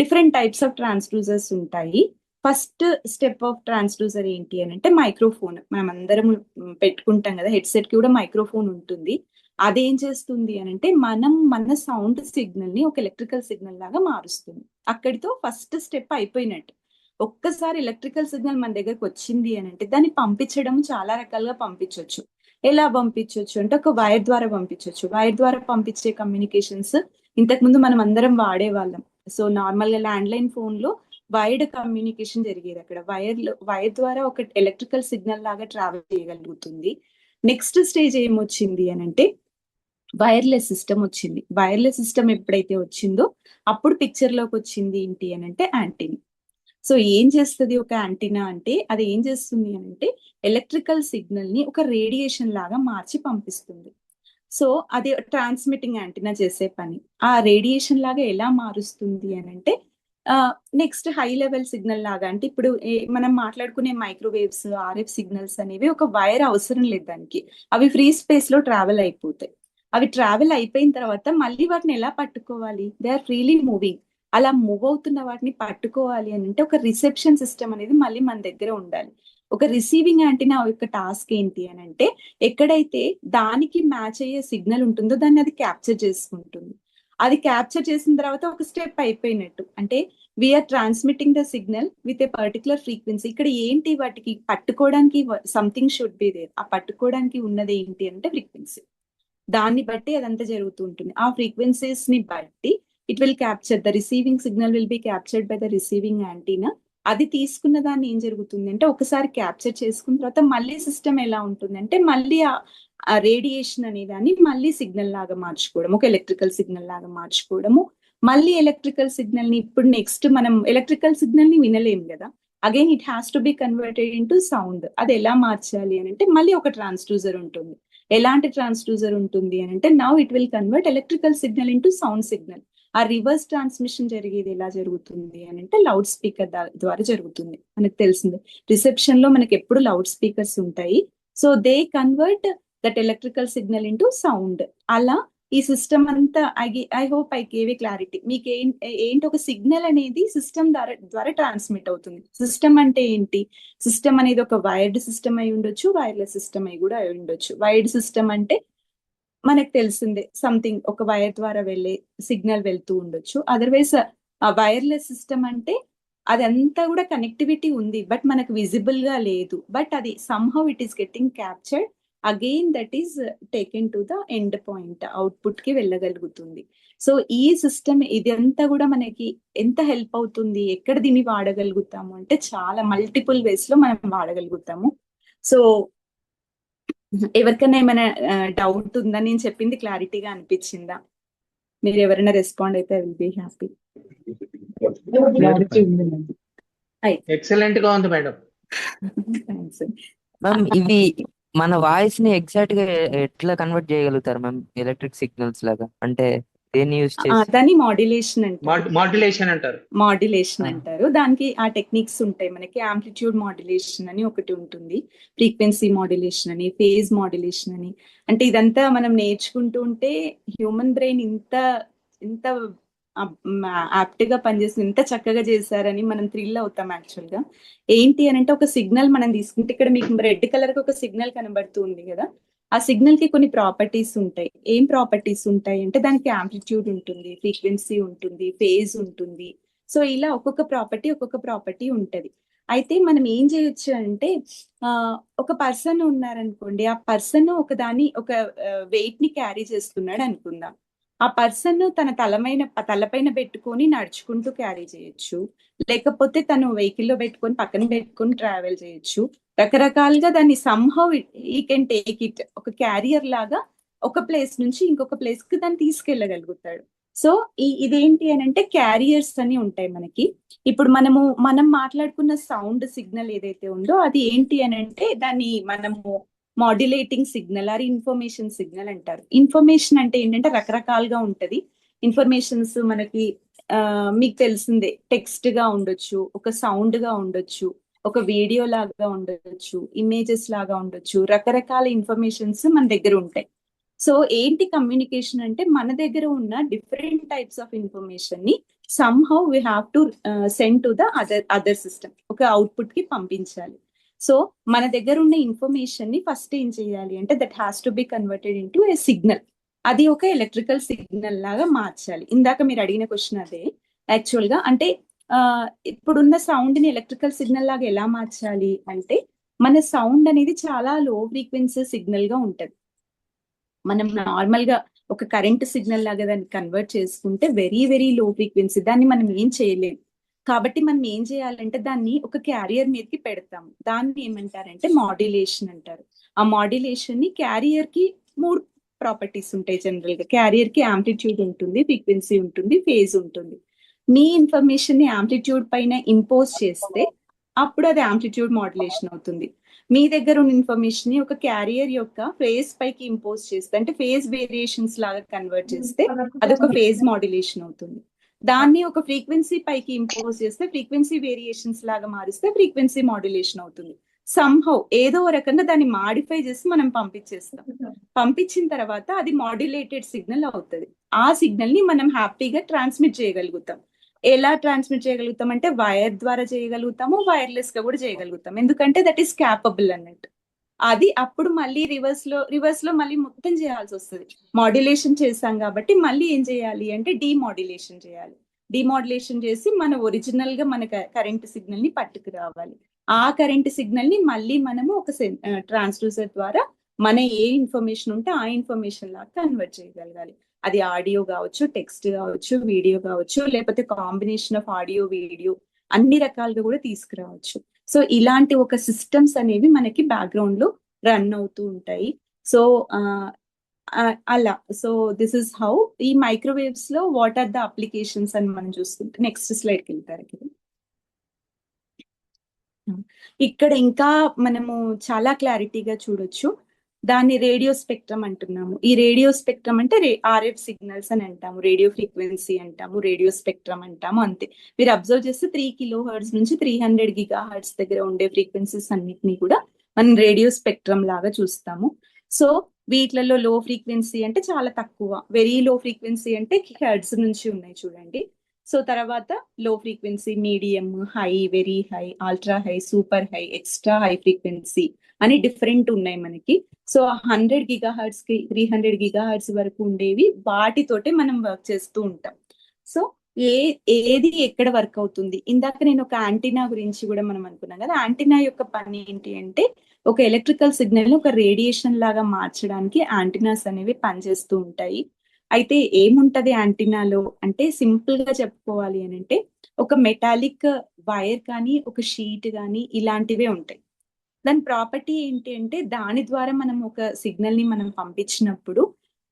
డిఫరెంట్ టైప్స్ ఆఫ్ ట్రాన్స్డ్యూసర్స్ ఉంటాయి. ఫస్ట్ స్టెప్ ఆఫ్ ట్రాన్స్డ్యూసర్ ఏంటి అని అంటే మైక్రోఫోన్. మనం అందరం పెట్టుకుంటాం కదా, హెడ్సెట్ కి కూడా మైక్రోఫోన్ ఉంటుంది. అదేం చేస్తుంది అని అంటే, మన సౌండ్ సిగ్నల్ ని ఒక ఎలక్ట్రికల్ సిగ్నల్ లాగా మారుస్తుంది. అక్కడితో ఫస్ట్ స్టెప్ అయిపోయినట్టు. ఒక్కసారి ఎలక్ట్రికల్ సిగ్నల్ మన దగ్గరకు వచ్చింది అని అంటే, దాన్ని పంపించడం చాలా రకాలుగా పంపించవచ్చు. ఎలా పంపించవచ్చు అంటే, ఒక వైర్ ద్వారా పంపించవచ్చు. వైర్ ద్వారా పంపించే కమ్యూనికేషన్స్ ఇంతకు ముందు మనం అందరం వాడేవాళ్ళం. సో నార్మల్ గా ల్యాండ్ లైన్ ఫోన్ లో వైర్డ్ కమ్యూనికేషన్ జరిగేది. అక్కడ వైర్ ద్వారా ఒక ఎలక్ట్రికల్ సిగ్నల్ లాగా ట్రావెల్ చేయగలుగుతుంది. నెక్స్ట్ స్టేజ్ ఏమొచ్చింది అని అంటే, వైర్లెస్ సిస్టమ్ వచ్చింది. వైర్లెస్ సిస్టమ్ ఎప్పుడైతే వచ్చిందో అప్పుడు పిక్చర్ లోకి వచ్చింది ఏంటి అని అంటే యాంటీనా. సో ఏం చేస్తుంది ఒక యాంటీనా అంటే, అది ఏం చేస్తుంది అని అంటే ఎలక్ట్రికల్ సిగ్నల్ ని ఒక రేడియేషన్ లాగా మార్చి పంపిస్తుంది. సో అది ట్రాన్స్మిటింగ్ యాంటీనా చేసే పని. ఆ రేడియేషన్ లాగా ఎలా మారుస్తుంది అని అంటే, నెక్స్ట్ హై లెవెల్ సిగ్నల్ లాగా, అంటే ఇప్పుడు మనం మాట్లాడుకునే మైక్రోవేవ్స్, ఆర్ఎఫ్ సిగ్నల్స్ అనేవి ఒక వైర్ అవసరం లేదు దానికి, అవి ఫ్రీ స్పేస్ లో ట్రావెల్ అయిపోతాయి. అవి ట్రావెల్ అయిపోయిన తర్వాత మళ్ళీ వాటిని ఎలా పట్టుకోవాలి, దే ఆర్ ఫ్రీలీ మూవింగ్. అలా మూవ్ అవుతున్న వాటిని పట్టుకోవాలి అని అంటే, ఒక రిసెప్షన్ సిస్టమ్ అనేది మళ్ళీ మన దగ్గర ఉండాలి. ఒక రిసీవింగ్ యాంటీనా యొక్క టాస్క్ ఏంటి అని అంటే, ఎక్కడైతే దానికి మ్యాచ్ అయ్యే సిగ్నల్ ఉంటుందో దాన్ని అది క్యాప్చర్ చేసుకుంటుంది. అది క్యాప్చర్ చేసిన తర్వాత ఒక స్టెప్ అయిపోయినట్టు. అంటే we are transmitting the signal with a particular frequency. ఇక్కడ ఏంటి, వాటికి పట్టుకోవడానికి సంథింగ్ షుడ్ బి దేర్. ఆ పట్టుకోవడానికి ఉన్నది ఏంటి అంటే ఫ్రీక్వెన్సీ. దాన్ని బట్టి అదంతా జరుగుతూ ఉంటుంది. ఆ ఫ్రీక్వెన్సీస్ ని బట్టి it will capture, the receiving signal will be captured by the receiving antenna. అది తీసుకున్న దాన్ని ఏం జరుగుతుంది అంటే, ఒకసారి క్యాప్చర్ చేసుకున్న తర్వాత మళ్ళీ సిస్టమ్ ఎలా ఉంటుంది అంటే, మళ్ళీ ఆ రేడియేషన్ అనే దాన్ని మళ్ళీ సిగ్నల్ లాగా మార్చుకోవడం, ఒక ఎలక్ట్రికల్ సిగ్నల్ లాగా మార్చుకోవడము. మళ్ళీ ఎలక్ట్రికల్ సిగ్నల్ ని, ఇప్పుడు నెక్స్ట్ మనం ఎలక్ట్రికల్ సిగ్నల్ ని వినలేం కదా, again it has to be converted into sound. అది ఎలా మార్చాలి అని అంటే, మళ్ళీ ఒక ట్రాన్స్డ్యూసర్ ఉంటుంది. ఎలాంటి ట్రాన్స్డ్యూసర్ ఉంటుంది అని అంటే, now it will convert electrical signal into sound signal. ఆ రివర్స్ ట్రాన్స్మిషన్ జరిగేది ఎలా జరుగుతుంది అని అంటే, లౌడ్ స్పీకర్ ద్వారా జరుగుతుంది. మనకు తెలిసిందే, రిసెప్షన్ లో మనకి ఎప్పుడు లౌడ్ స్పీకర్స్ ఉంటాయి. So they convert that electrical signal into sound. అలా ఈ సిస్టమ్ అంతా, I hope I gave a clarity. మీకు ఏంటి, ఒక సిగ్నల్ అనేది సిస్టమ్ ద్వారా ట్రాన్స్మిట్ అవుతుంది. సిస్టమ్ అంటే ఏంటి, సిస్టమ్ అనేది ఒక వైర్డ్ సిస్టమ్ అయి ఉండొచ్చు, వైర్లెస్ సిస్టమ్ అయి కూడా అయి ఉండొచ్చు. వైర్డ్ సిస్టమ్ అంటే మనకు తెలిసిందే, సంథింగ్ ఒక వైర్ ద్వారా వెళ్ళే సిగ్నల్ వెళ్తూ ఉండొచ్చు. అదర్వైజ్ వైర్లెస్ సిస్టమ్ అంటే అదంతా కూడా కనెక్టివిటీ ఉంది, బట్ మనకు విజిబుల్ గా లేదు, బట్ అది somehow it is getting captured, again that is taken to the end point, output కి వెళ్ళగలుగుతుంది. సో ఈ సిస్టమ్ ఇదంతా కూడా మనకి ఎంత హెల్ప్ అవుతుంది, ఎక్కడ దీన్ని వాడగలుగుతాము అంటే, చాలా మల్టిపుల్ వేస్ లో మనం వాడగలుగుతాము. సో ఎవరికైనా ఏమైనా డౌట్ ఉందా, నేను చెప్పింది క్లారిటీగా అనిపించిందా? మీరు ఎవరైనా రెస్పాండ్ అయితే I will be happy. Excellent గా ఉంది మేడం. థ్యాంక్స్. మ్యామ్ ఇవి మన వాయిస్ ని ఎగ్జాక్ట్ గా ఎట్లా కన్వర్ట్ చేయగలుగుతారు మ్యామ్ ఎలక్ట్రిక్ సిగ్నల్స్ లాగా? అంటే దేన్ని యూజ్ చేసి దాన్ని మాడ్యులేషన్ అంటారు. మాడ్యులేషన్ అంటారు. మాడ్యులేషన్ ఆ. అంటారు. దానికి ఆ టెక్నిక్స్ ఉంటాయి మనకి. యాంప్లిట్యూడ్ మాడ్యులేషన్ అని ఒకటి ఉంటుంది, ఫ్రీక్వెన్సీ మాడ్యులేషన్ అని, ఫేజ్ మాడ్యులేషన్ అని. అంటే ఇదంతా మనం నేర్చుకుంటూ ఉంటే హ్యూమన్ బ్రెయిన్ ఇంత ఇంత యాప్ట్ గా పనిచేస్తుంది, ఇంత చక్కగా చేశారని మనం థ్రిల్ అవుతాం యాక్చువల్ గా. ఏంటి అని అంటే, ఒక సిగ్నల్ మనం తీసుకుంటే ఇక్కడ మీకు రెడ్ కలర్ కి ఒక సిగ్నల్ కనబడుతుంది కదా, ఆ సిగ్నల్ కి కొన్ని ప్రాపర్టీస్ ఉంటాయి. ఏం ప్రాపర్టీస్ ఉంటాయి అంటే, దానికి యాంప్లిట్యూడ్ ఉంటుంది, ఫ్రీక్వెన్సీ ఉంటుంది, ఫేజ్ ఉంటుంది. సో ఇలా ఒక్కొక్క ప్రాపర్టీ ఉంటది. అయితే మనం ఏం చేయొచ్చు అంటే, ఒక పర్సన్ ఉన్నారనుకోండి, ఆ పర్సన్ ఒక వెయిట్ ని క్యారీ చేస్తున్నాడు అనుకుందాం. ఆ పర్సన్ తన తలపైన పెట్టుకొని నడుచుకుంటూ క్యారీ చేయొచ్చు, లేకపోతే తను వెహికల్ లో పెట్టుకొని పక్కన పెట్టుకొని ట్రావెల్ చేయొచ్చు. రకరకాలుగా దాన్ని సంహౌ ఈ కెన్ టేక్ ఇట్, ఒక క్యారియర్ లాగా ఒక ప్లేస్ నుంచి ఇంకొక ప్లేస్ కి దాన్ని తీసుకెళ్ళగలుగుతాడు. సో ఇదేంటి అని అంటే, క్యారియర్స్ అని ఉంటాయి మనకి. ఇప్పుడు మనం మాట్లాడుకున్న సౌండ్ సిగ్నల్ ఏదైతే ఉందో అది ఏంటి అని అంటే, దాన్ని మనము modulating signal or information signal అంటారు. ఇన్ఫర్మేషన్ అంటే ఏంటంటే రకరకాలుగా ఉంటది. ఇన్ఫర్మేషన్స్ మనకి మీకు తెలిసిందే, టెక్స్ట్ గా ఉండొచ్చు, ఒక సౌండ్ గా ఉండొచ్చు, ఒక వీడియో లాగా ఉండొచ్చు, ఇమేజెస్ లాగా ఉండొచ్చు. రకరకాల ఇన్ఫర్మేషన్స్ మన దగ్గర ఉంటాయి. సో ఏంటి కమ్యూనికేషన్ అంటే, మన దగ్గర ఉన్న డిఫరెంట్ టైప్స్ ఆఫ్ ఇన్ఫర్మేషన్ ని somehow we have to send to the other system, ఒక అవుట్పుట్ కి పంపించాలి. సో మన దగ్గర ఉన్న ఇన్ఫర్మేషన్ ని ఫస్ట్ ఏం చేయాలి అంటే, that has to be converted into A signal. అది ఒక ఎలక్ట్రికల్ సిగ్నల్ లాగా మార్చాలి. ఇందాక మీరు అడిగిన క్వశ్చన్ అదే యాక్చువల్ గా. అంటే ఇప్పుడున్న సౌండ్ ని ఎలక్ట్రికల్ సిగ్నల్ లాగా ఎలా మార్చాలి అంటే, మన సౌండ్ అనేది చాలా లో ఫ్రీక్వెన్సీ సిగ్నల్ గా ఉంటది. మనం నార్మల్ గా ఒక కరెంట్ సిగ్నల్ లాగా దాన్ని కన్వర్ట్ చేసుకుంటే వెరీ వెరీ లో ఫ్రీక్వెన్సీ, దాన్ని మనం ఏం చేయలేము. కాబట్టి మనం ఏం చేయాలంటే, దాన్ని ఒక క్యారియర్ మీదకి పెడతాము. దాన్ని ఏమంటారంటే మాడ్యులేషన్ అంటారు. ఆ మాడ్యులేషన్ ని, క్యారియర్ కి 3 ప్రాపర్టీస్ ఉంటాయి జనరల్ గా. క్యారియర్ కి యాంప్లిట్యూడ్ ఉంటుంది, ఫ్రీక్వెన్సీ ఉంటుంది, ఫేజ్ ఉంటుంది. మీ ఇన్ఫర్మేషన్ ని యాంప్లిట్యూడ్ పైన ఇంపోజ్ చేస్తే అప్పుడు అది యాంప్లిట్యూడ్ మాడ్యులేషన్ అవుతుంది. మీ దగ్గర ఉన్న ఇన్ఫర్మేషన్ ని ఒక క్యారియర్ యొక్క ఫేజ్ పైకి ఇంపోజ్ చేస్తే, అంటే ఫేజ్ వేరియేషన్స్ లాగా కన్వర్ట్ చేస్తే అదొక ఫేజ్ మాడ్యులేషన్ అవుతుంది. దాన్ని ఒక ఫ్రీక్వెన్సీ పైకి ఇంపోజ్ చేస్తే, ఫ్రీక్వెన్సీ వేరియేషన్స్ లాగా మారిస్తే ఫ్రీక్వెన్సీ మాడ్యులేషన్ అవుతుంది. సంహౌ ఏదో రకంగా దాన్ని మాడిఫై చేసి మనం పంపించేస్తాం. పంపించిన తర్వాత అది మాడ్యులేటెడ్ సిగ్నల్ అవుతుంది. ఆ సిగ్నల్ ని మనం హ్యాపీగా ట్రాన్స్మిట్ చేయగలుగుతాం. ఎలా ట్రాన్స్మిట్ చేయగలుగుతాం అంటే, వైర్ ద్వారా చేయగలుగుతాము, వైర్లెస్ గా కూడా చేయగలుగుతాం. ఎందుకంటే దట్ ఈస్ క్యాపబుల్ అన్నట్టు. అది అప్పుడు మళ్ళీ రివర్స్ లో మళ్ళీ మొత్తం చేయాల్సి వస్తుంది. మాడ్యులేషన్ చేసాం కాబట్టి మళ్ళీ ఏం చేయాలి అంటే, డిమాడ్యులేషన్ చేయాలి. డిమాడ్యులేషన్ చేసి మన ఒరిజినల్ గా మన కరెంట్ సిగ్నల్ ని పట్టుకు రావాలి. ఆ కరెంట్ సిగ్నల్ ని మళ్ళీ మనము ఒక ట్రాన్స్డ్యూసర్ ద్వారా మన ఏ ఇన్ఫర్మేషన్ ఉంటే ఆ ఇన్ఫర్మేషన్ లాగా కన్వర్ట్ చేయగలగాలి. అది ఆడియో కావచ్చు, టెక్స్ట్ కావచ్చు, వీడియో కావచ్చు, లేకపోతే కాంబినేషన్ ఆఫ్ ఆడియో వీడియో, అన్ని రకాలుగా కూడా తీసుకురావచ్చు. సో ఇలాంటి ఒక సిస్టమ్స్ అనేవి మనకి బ్యాక్గ్రౌండ్ లో రన్ అవుతూ ఉంటాయి. సో అలా, సో దిస్ ఇస్ హౌ ఈ మైక్రోవేవ్స్ లో వాట్ ఆర్ ద అప్లికేషన్స్ అని మనం చూస్తుంటే, నెక్స్ట్ స్లైడ్ కి వెళ్తారు కదా. ఇక్కడ ఇంకా మనము చాలా క్లారిటీగా చూడొచ్చు. దాన్ని రేడియో స్పెక్ట్రమ్ అంటున్నాము. ఈ రేడియో స్పెక్ట్రమ్ అంటే RF సిగ్నల్స్ అని అంటాము, రేడియో ఫ్రీక్వెన్సీ అంటాము, రేడియో స్పెక్ట్రమ్ అంటాము. అంతే. మీరు అబ్జర్వ్ చేస్తే 3 kHz నుంచి 300 GHz దగ్గర ఉండే ఫ్రీక్వెన్సీస్ అన్నిటినీ కూడా మనం రేడియో స్పెక్ట్రమ్ లాగా చూస్తాము. సో వీటిలలో లో ఫ్రీక్వెన్సీ అంటే చాలా తక్కువ, వెరీ లో ఫ్రీక్వెన్సీ అంటే హెర్ట్జ్ నుంచి ఉన్నాయి చూడండి. సో తర్వాత లో frequency, medium, high, very high, ultra high, super high, extra high frequency అని డిఫరెంట్ ఉన్నాయి మనకి. సో 100 GHz కి 300 GHz వరకు ఉండేవి, వాటితోటే మనం వర్క్ చేస్తూ ఉంటాం. సో ఏది ఎక్కడ వర్క్ అవుతుంది. ఇందాక నేను ఒక యాంటీనా గురించి కూడా మనం అనుకున్నాం కదా. యాంటీనా యొక్క పని ఏంటి అంటే, ఒక ఎలక్ట్రికల్ సిగ్నల్ ని ఒక రేడియేషన్ లాగా మార్చడానికి యాంటీనాస్ అనేవి పనిచేస్తూ ఉంటాయి. అయితే ఏముంటది యాంటీనాలో అంటే, సింపుల్ గా చెప్పుకోవాలి అని అంటే, ఒక మెటాలిక్ వైర్ కానీ, ఒక షీట్ కానీ ఇలాంటివే ఉంటాయి. దాని ప్రాపర్టీ ఏంటి అంటే, దాని ద్వారా మనం ఒక సిగ్నల్ ని మనం పంపించినప్పుడు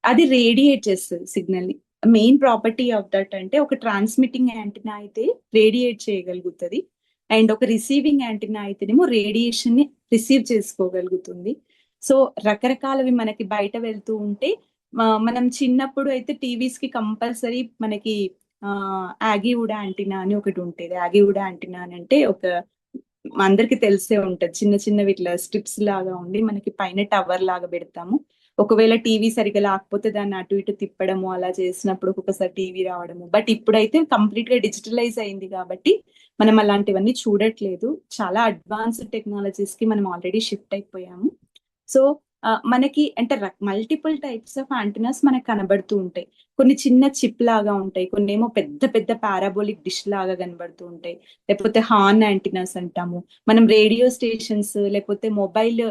అది రేడియేట్ చేస్తుంది సిగ్నల్ ని. మెయిన్ ప్రాపర్టీ ఆఫ్ దట్ అంటే, ఒక ట్రాన్స్మిటింగ్ యాంటీనా అయితే రేడియేట్ చేయగలుగుతుంది, అండ్ ఒక రిసీవింగ్ యాంటీనా అయితేనేమో రేడియేషన్ ని రిసీవ్ చేసుకోగలుగుతుంది. సో రకరకాలవి మనకి బయట వెళ్తూ ఉంటే మనం చిన్నప్పుడు అయితే టీవీస్ కి కంపల్సరీ మనకి యాగివుడా యాంటీనా అని ఒకటి ఉంటుంది. యాగివుడా యాంటీనా అని అంటే అందరికి తెలిసే ఉంటది, చిన్న చిన్నవి ఇట్లా స్ట్రిప్స్ లాగా ఉండి మనకి పైన టవర్ లాగా పెడతాము. ఒకవేళ టీవీ సరిగా లేకపోతే దాన్ని అటు ఇటు తిప్పడము అలా చేసినప్పుడు ఒక్కొక్కసారి టీవీ రావడము. బట్ ఇప్పుడైతే కంప్లీట్ గా డిజిటలైజ్ అయింది కాబట్టి మనం అలాంటివన్నీ చూడట్లేదు. చాలా అడ్వాన్స్డ్ టెక్నాలజీస్ కి మనం ఆల్రెడీ షిఫ్ట్ అయిపోయాము. సో మనకి అంటే మల్టిపుల్ టైప్స్ ఆఫ్ యాంటీనాస్ మనకు కనబడుతూ ఉంటాయి. కొన్ని చిన్న చిప్ లాగా ఉంటాయి, కొన్ని ఏమో పెద్ద పెద్ద పారాబోలిక్ డిష్ లాగా కనబడుతూ ఉంటాయి, లేకపోతే హార్న్ యాంటీనాస్ అంటాము. మనం రేడియో స్టేషన్స్ లేకపోతే మొబైల్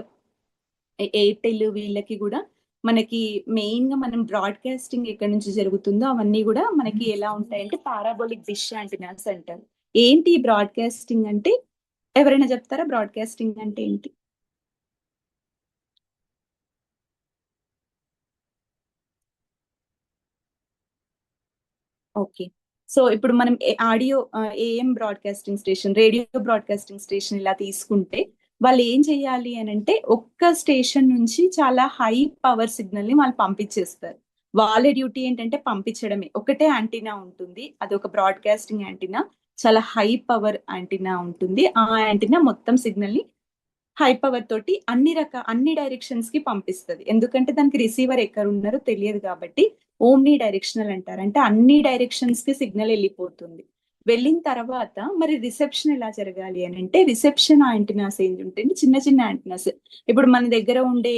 ఎయిర్టెల్ వీళ్ళకి కూడా మనకి మెయిన్ గా మనం బ్రాడ్కాస్టింగ్ ఎక్కడి నుంచి జరుగుతుందో అవన్నీ కూడా మనకి ఎలా ఉంటాయంటే పారాబోలిక్ డిష్ యాంటీనాస్ అంటారు. ఏంటి బ్రాడ్కాస్టింగ్ అంటే? ఎవరైనా చెప్తారా బ్రాడ్కాస్టింగ్ అంటే ఏంటి? ఓకే, సో ఇప్పుడు మనం audio AM broadcasting station, radio broadcasting station ఇలా తీసుకుంటే వాళ్ళు ఏం చేయాలి అని అంటే ఒక్క స్టేషన్ నుంచి చాలా హై పవర్ సిగ్నల్ ని వాళ్ళు పంపించేస్తారు. వాళ్ళ డ్యూటీ ఏంటంటే పంపించడమే. ఒకటే యాంటీనా ఉంటుంది, అది ఒక బ్రాడ్కాస్టింగ్ యాంటీనా, చాలా హై పవర్ యాంటీనా ఉంటుంది. ఆ యాంటీనా మొత్తం సిగ్నల్ ని హై పవర్ తోటి అన్ని డైరెక్షన్స్ కి పంపిస్తుంది. ఎందుకంటే దానికి రిసీవర్ ఎక్కడ ఉన్నారో తెలియదు కాబట్టి ఓమ్ని డైరెక్షనల్ అంటారు. అంటే అన్ని డైరెక్షన్స్ కి సిగ్నల్ వెళ్ళిపోతుంది. వెళ్ళిన తర్వాత మరి రిసెప్షన్ ఎలా జరగాలి అని అంటే రిసెప్షన్ యాంటీనాస్ ఏంటి ఉంటుంది, చిన్న చిన్న యాంటీనాస్. ఇప్పుడు మన దగ్గర ఉండే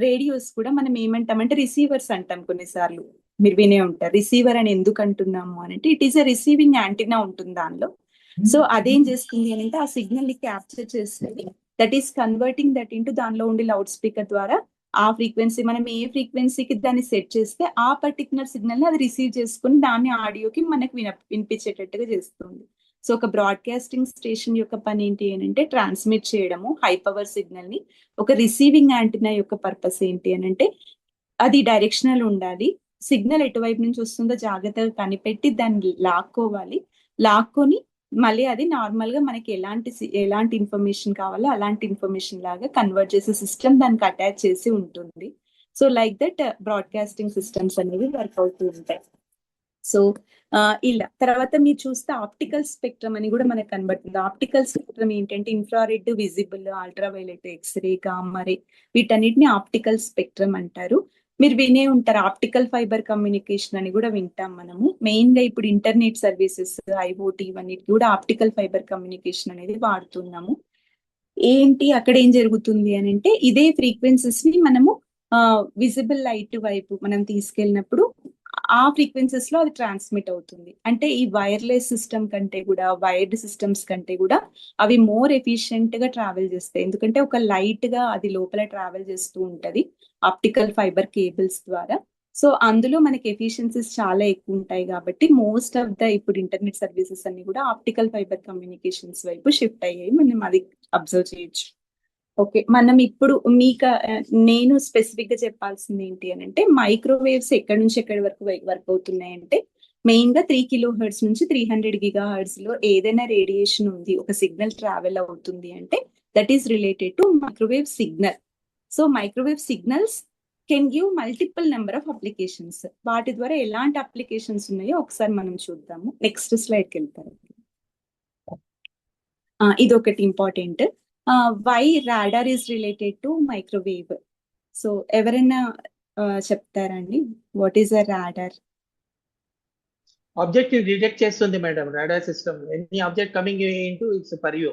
రేడియోస్ కూడా మనం ఏమంటామంటే రిసీవర్స్ అంటాం. కొన్నిసార్లు మీరు వినే ఉంటారు. రిసీవర్ అని ఎందుకు అంటున్నాము అని అంటే it is a receiving antenna ఉంటుంది దానిలో. సో అదేం చేస్తుంది అని అంటే ఆ సిగ్నల్ ని క్యాప్చర్ చేస్తుంది, that is converting that into దానిలో ఉండే లౌడ్ స్పీకర్ ద్వారా ఆ ఫ్రీక్వెన్సీ, మనం ఏ ఫ్రీక్వెన్సీకి దాన్ని సెట్ చేస్తే ఆ పర్టికులర్ సిగ్నల్ ని అది రిసీవ్ చేసుకుని దాన్ని ఆడియోకి మనకి వినిపించేటట్టుగా చేస్తుంది. సో ఒక బ్రాడ్కాస్టింగ్ స్టేషన్ యొక్క పని ఏంటి అని అంటే ట్రాన్స్మిట్ చేయడము హై పవర్ సిగ్నల్ ని. ఒక రిసీవింగ్ యాంటీనా యొక్క పర్పస్ ఏంటి అని అంటే అది డైరెక్షనల్ ఉండాలి, సిగ్నల్ ఎటువైపు నుంచి వస్తుందో జాగ్రత్తగా కనిపెట్టి దాన్ని లాక్కొని మళ్ళీ అది నార్మల్ గా మనకి ఎలాంటి ఇన్ఫర్మేషన్ కావాలో అలాంటి ఇన్ఫర్మేషన్ లాగా కన్వర్ట్ చేసే సిస్టమ్ దానికి అటాచ్ చేసి ఉంటుంది. So like that broadcasting systems అనేవి వర్క్ అవుతూ ఉంటాయి. సో ఇలా తర్వాత మీరు చూస్తే ఆప్టికల్ స్పెక్ట్రమ్ అని కూడా మనకు కనబడుతుంది. ఆప్టికల్ స్పెక్ట్రమ్ ఏంటంటే ఇన్ఫ్రారెడ్, విజిబుల్, అల్ట్రావైలెట్, ఎక్స్రే, గామా-రే, వీటన్నిటిని ఆప్టికల్ స్పెక్ట్రమ్ అంటారు. మీరు వినే ఉంటారు ఆప్టికల్ ఫైబర్ కమ్యూనికేషన్ అని కూడా వింటాం మనము. మెయిన్ గా ఇప్పుడు ఇంటర్నెట్ సర్వీసెస్, ఐఓటీ ఇవన్నిటి కూడా ఆప్టికల్ ఫైబర్ కమ్యూనికేషన్ అనేది వాడుతున్నాము. ఏంటి అక్కడ ఏం జరుగుతుంది అని అంటే ఇదే ఫ్రీక్వెన్సీస్ ని మనము విజిబుల్ లైట్ వైపు మనం తీసుకెళ్ళినప్పుడు ఆ ఫ్రీక్వెన్సీస్ లో అది ట్రాన్స్మిట్ అవుతుంది. అంటే ఈ వైర్లెస్ సిస్టమ్ కంటే కూడా, వైర్డ్ సిస్టమ్స్ కంటే కూడా అవి మోర్ ఎఫిషియెంట్ గా ట్రావెల్ చేస్తాయి. ఎందుకంటే ఒక లైట్ గా అది లోపల ట్రావెల్ చేస్తూ ఉంటది ఆప్టికల్ ఫైబర్ కేబుల్స్ ద్వారా. సో అందులో మనకి ఎఫిషియన్సీస్ చాలా ఎక్కువ ఉంటాయి కాబట్టి మోస్ట్ ఆఫ్ ద ఇప్పుడు ఇంటర్నెట్ సర్వీసెస్ అన్ని కూడా ఆప్టికల్ ఫైబర్ కమ్యూనికేషన్స్ వైపు షిఫ్ట్ అయ్యాయి, మనం అది అబ్జర్వ్ చేయొచ్చు. ఓకే, మనం ఇప్పుడు నేను స్పెసిఫిక్ గా చెప్పాల్సింది ఏంటి అని అంటే మైక్రోవేవ్స్ ఎక్కడి నుంచి ఎక్కడి వరకు వర్క్ అవుతున్నాయి అంటే మెయిన్ గా 3 kHz నుంచి 300 GHz లో ఏదైనా రేడియేషన్ ఉంది, ఒక సిగ్నల్ ట్రావెల్ అవుతుంది అంటే that is related to microwave signal. So microwave signals can give multiple number of applications. వాటి ద్వారా ఎలాంటి అప్లికేషన్స్ ఉన్నాయో ఒకసారి మనం చూద్దాము. నెక్స్ట్ స్లైడ్కి వెళ్తారు. ఇది ఒకటి important. Why radar is related to microwave. So ఎవరైనా చెప్తారండి what is a radar? Object detect చేస్తుంది madam radar system. Any object coming into its purview.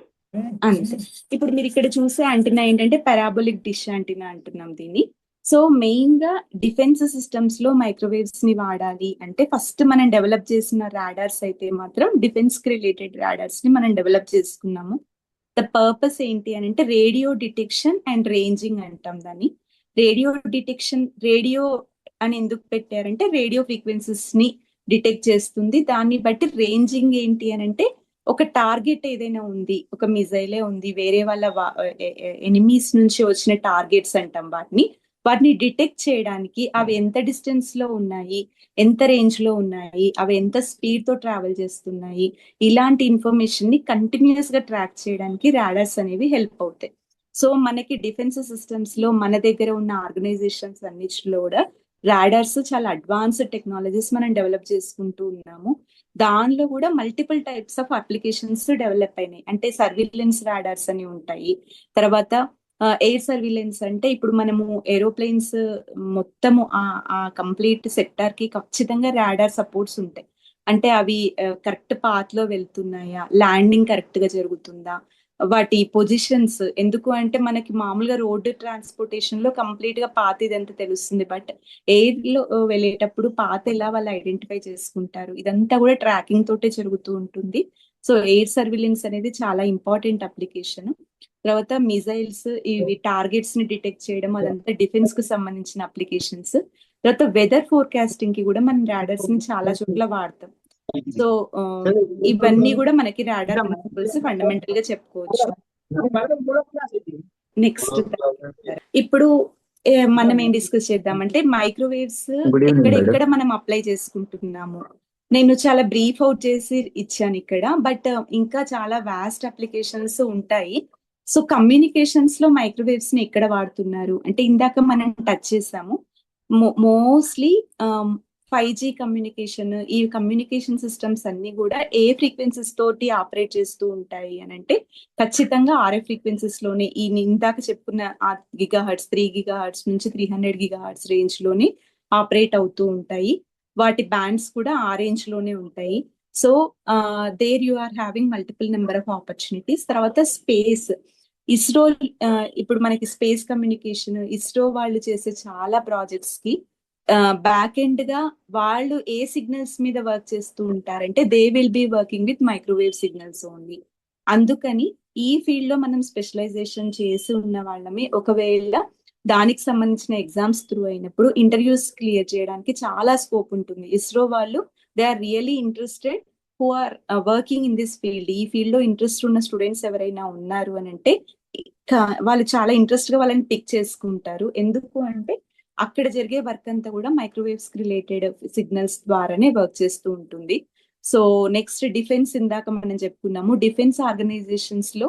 అంతే. ఇప్పుడు మీరు ఇక్కడ చూసే యాంటీనా ఏంటంటే పారాబోలిక్ డిష్ యాంటీనా అంటున్నాం దీన్ని. సో మెయిన్ గా డిఫెన్స్ సిస్టమ్స్ లో మైక్రోవేవ్స్ ని వాడాలి అంటే ఫస్ట్ మనం డెవలప్ చేసిన రాడార్స్ అయితే మాత్రం డిఫెన్స్ కి రిలేటెడ్ రాడార్స్ ని మనం డెవలప్ చేసుకున్నాము. ద పర్పస్ ఏంటి అని అంటే రేడియో డిటెక్షన్ అండ్ రేంజింగ్ అంటాం దాన్ని. రేడియో డిటెక్షన్, రేడియో అని ఎందుకు పెట్టారంటే రేడియో ఫ్రీక్వెన్సీస్ ని డిటెక్ట్ చేస్తుంది. దాన్ని బట్టి రేంజింగ్ ఏంటి అని అంటే ఒక టార్గెట్ ఏదైనా ఉంది, ఒక మిజైలే ఉంది, వేరే వాళ్ళ ఎనిమీస్ నుంచి వచ్చిన టార్గెట్స్ అంటాం వాటిని డిటెక్ట్ చేయడానికి అవి ఎంత డిస్టెన్స్ లో ఉన్నాయి, ఎంత రేంజ్ లో ఉన్నాయి, అవి ఎంత స్పీడ్ తో ట్రావెల్ చేస్తున్నాయి, ఇలాంటి ఇన్ఫర్మేషన్ ని కంటిన్యూస్ గా ట్రాక్ చేయడానికి రాడార్స్ అనేవి హెల్ప్ అవుతాయి. సో మనకి డిఫెన్స్ సిస్టమ్స్ లో మన దగ్గర ఉన్న ఆర్గనైజేషన్స్ అన్నిటిలో కూడా రాడార్స్ చాలా అడ్వాన్స్డ్ టెక్నాలజీస్ మనం డెవలప్ చేసుకుంటూ ఉన్నాము. దానిలో కూడా multiple types of applications develop అయినాయి. అంటే సర్విలెన్స్ రాడార్స్ అని ఉంటాయి. తర్వాత ఎయిర్ సర్విలెన్స్ అంటే ఇప్పుడు మనము ఏరోప్లేన్స్ మొత్తము ఆ కంప్లీట్ సెక్టార్ కి ఖచ్చితంగా రాడార్ సపోర్ట్స్ ఉంటాయి. అంటే అవి కరెక్ట్ పాత్ లో వెళ్తున్నాయా, ల్యాండింగ్ కరెక్ట్ గా జరుగుతుందా, వాటి పొజిషన్స్. ఎందుకు అంటే మనకి మామూలుగా రోడ్డు ట్రాన్స్పోర్టేషన్ లో కంప్లీట్ గా పాత్ ఇదంతా తెలుస్తుంది, బట్ ఎయిర్ లో వెళ్ళేటప్పుడు పాత్ ఎలా వాళ్ళు ఐడెంటిఫై చేసుకుంటారు, ఇదంతా కూడా ట్రాకింగ్ తోటే జరుగుతూ ఉంటుంది. సో ఎయిర్ సర్విలెన్స్ అనేది చాలా ఇంపార్టెంట్ అప్లికేషన్. తర్వాత మిజైల్స్, ఇవి టార్గెట్స్ ని డిటెక్ట్ చేయడం, అదంతా డిఫెన్స్ కు సంబంధించిన అప్లికేషన్స్. తర్వాత వెదర్ ఫోర్కాస్టింగ్ కి కూడా మనం రాడార్స్ ని చాలా చోట్ల వాడతాం. సో ఇవన్నీ కూడా మనకి రాడార్ ప్రిన్సిపల్స్ ఫండమెంటల్ గా చెప్పుకోవచ్చు. నెక్స్ట్ ఇప్పుడు మనం ఏం డిస్కస్ చేద్దామంటే మైక్రోవేవ్స్ ఎక్కడ మనం అప్లై చేసుకుంటున్నాము. నేను చాలా బ్రీఫ్ అవుట్ చేసి ఇచ్చాను ఇక్కడ, బట్ ఇంకా చాలా వాస్ట్ అప్లికేషన్స్ ఉంటాయి. సో కమ్యూనికేషన్స్ లో మైక్రోవేవ్స్ ని ఎక్కడ వాడుతున్నారు అంటే ఇందాక మనం టచ్ చేసాము. మోస్ట్లీ 5G కమ్యూనికేషన్, ఈ కమ్యూనికేషన్ సిస్టమ్స్ అన్ని కూడా ఏ ఫ్రీక్వెన్సీస్ తోటి ఆపరేట్ చేస్తూ ఉంటాయి అని అంటే ఖచ్చితంగా RF ఫ్రీక్వెన్సీస్ లోనే. ఈ ఇందాక చెప్పుకున్న GHz 3 GHz నుంచి 300 GHz రేంజ్ లోనే ఆపరేట్ అవుతూ ఉంటాయి. వాటి బ్యాండ్స్ కూడా ఆ రేంజ్ లోనే ఉంటాయి. So there you are having multiple number of opportunities. తర్వాత స్పేస్, ఇస్రో, ఇప్పుడు మనకి స్పేస్ కమ్యూనికేషన్, ఇస్రో వాళ్ళు చేసే చాలా ప్రాజెక్ట్స్ కి బ్యాక్ ఎండ్ గా వాళ్ళు ఏ సిగ్నల్స్ మీద వర్క్ చేస్తూ ఉంటారంటే they will be working with microwave signals only. అందుకని ఈ ఫీల్డ్ లో మనం స్పెషలైజేషన్ చేసి ఉన్న వాళ్ళమే ఒకవేళ దానికి సంబంధించిన ఎగ్జామ్స్ త్రూ అయినప్పుడు ఇంటర్వ్యూస్ క్లియర్ చేయడానికి చాలా స్కోప్ ఉంటుంది. ఇస్రో వాళ్ళు they are really interested who are working in this field. ఈ ఫీల్డ్ లో ఇంట్రెస్ట్ ఉన్న స్టూడెంట్స్ ఎవరైనా ఉన్నారు అని అంటే వాళ్ళు చాలా ఇంట్రెస్ట్ గా వాళ్ళని పిక్ చేసుకుంటారు. ఎందుకు అంటే అక్కడ జరిగే వర్క్ అంతా కూడా మైక్రోవేవ్స్ రిలేటెడ్ సిగ్నల్స్ ద్వారానే వర్క్ చేస్తూ ఉంటుంది. సో నెక్స్ట్ డిఫెన్స్, ఇందాక మనం చెప్పుకున్నాము డిఫెన్స్ ఆర్గనైజేషన్స్ లో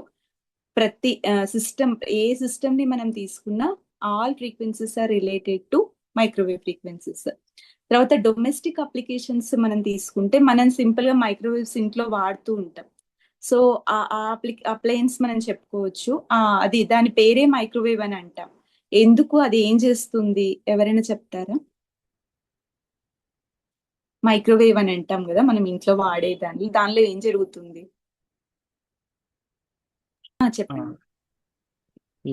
ప్రతి సిస్టమ్, ఏ సిస్టమ్ ని మనం తీసుకున్నా all frequencies are related to microwave frequencies. తర్వాత డొమెస్టిక్ అప్లికేషన్స్ మనం తీసుకుంటే మనం సింపుల్ గా మైక్రోవేవ్స్ ఇంట్లో వాడుతూ ఉంటాం. సో ఆ అప్లయన్స్ మనం చెప్పుకోవచ్చు. అది దాని పేరే మైక్రోవేవ్ అని అంటాం. ఎందుకు, అది ఏం చేస్తుంది, ఎవరైనా చెప్తారా? మైక్రోవేవ్ అని అంటాం కదా మనం ఇంట్లో వాడేదాన్ని, దానిలో ఏం జరుగుతుంది చెప్పండి.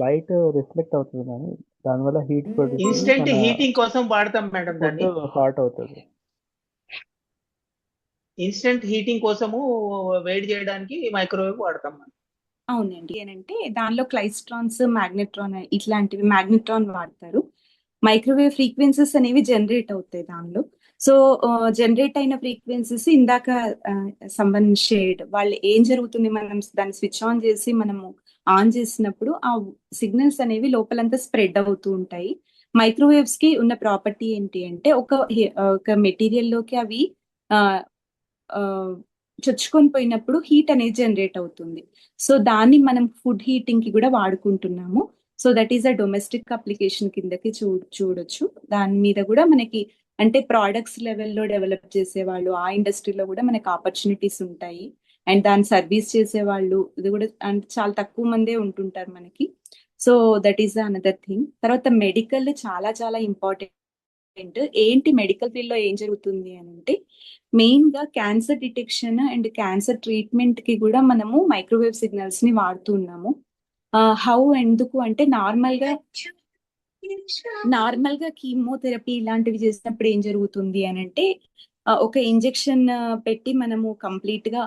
లైట్ రిఫ్లెక్ట్ అవుతుంది కానీ దానివల్ల హీట్ ఇన్స్టెంట్ హీటింగ్ కోసం వాడతాం మేడం. దాన్ని హాట్ అవుతుంది. ఇన్స్టెంట్ హీటింగ్ కోసము వేడి చేయడానికి మైక్రోవేవ్ వాడతాం. అవునండి. ఏంటంటే దానిలో క్లైస్ట్రాన్స్, మ్యాగ్నెట్రాన్, ఇట్లాంటివి మ్యాగ్నెట్రాన్ వాడతారు. మైక్రోవేవ్ ఫ్రీక్వెన్సీస్ అనేవి జనరేట్ అవుతాయి దానిలో. సో జనరేట్ అయిన ఫ్రీక్వెన్సీస్ ఇందాక సంబంధించేడ్ వాళ్ళు ఏం జరుగుతుంది, మనం దాన్ని స్విచ్ ఆన్ చేసి మనము ఆన్ చేసినప్పుడు ఆ సిగ్నల్స్ అనేవి లోపలంతా స్ప్రెడ్ అవుతూ ఉంటాయి. మైక్రోవేవ్స్ కి ఉన్న ప్రాపర్టీ ఏంటి అంటే ఒక మెటీరియల్ లోకి అవి చొచ్చుకొని పోయినప్పుడు హీట్ అనేది జనరేట్ అవుతుంది. సో దాన్ని మనం ఫుడ్ హీటింగ్ కి కూడా వాడుకుంటున్నాము. So that is a domestic application కిందకి చూడొచ్చు. దాని మీద కూడా మనకి అంటే ప్రోడక్ట్స్ లెవెల్లో డెవలప్ చేసే వాళ్ళు ఆ ఇండస్ట్రీలో కూడా మనకి ఆపర్చునిటీస్ ఉంటాయి. అండ్ దాన్ని సర్వీస్ చేసే వాళ్ళు ఇది కూడా అంటే చాలా తక్కువ మందే ఉంటుంటారు మనకి. So that is another thing. తర్వాత మెడికల్ చాలా చాలా ఇంపార్టెంట్. ఏంటి మెడికల్ ఫీల్డ్ లో ఏం జరుగుతుంది అని అంటే మెయిన్ గా cancer detection and cancer treatment కి కూడా మనము మైక్రోవేవ్ సిగ్నల్స్ ని వాడుతున్నాము. హౌ, ఎందుకు అంటే నార్మల్ గా కీమోథెరపీ ఇలాంటివి చేసినప్పుడు ఏం జరుగుతుంది అని అంటే ఒక ఇంజెక్షన్ పెట్టి మనము కంప్లీట్ గా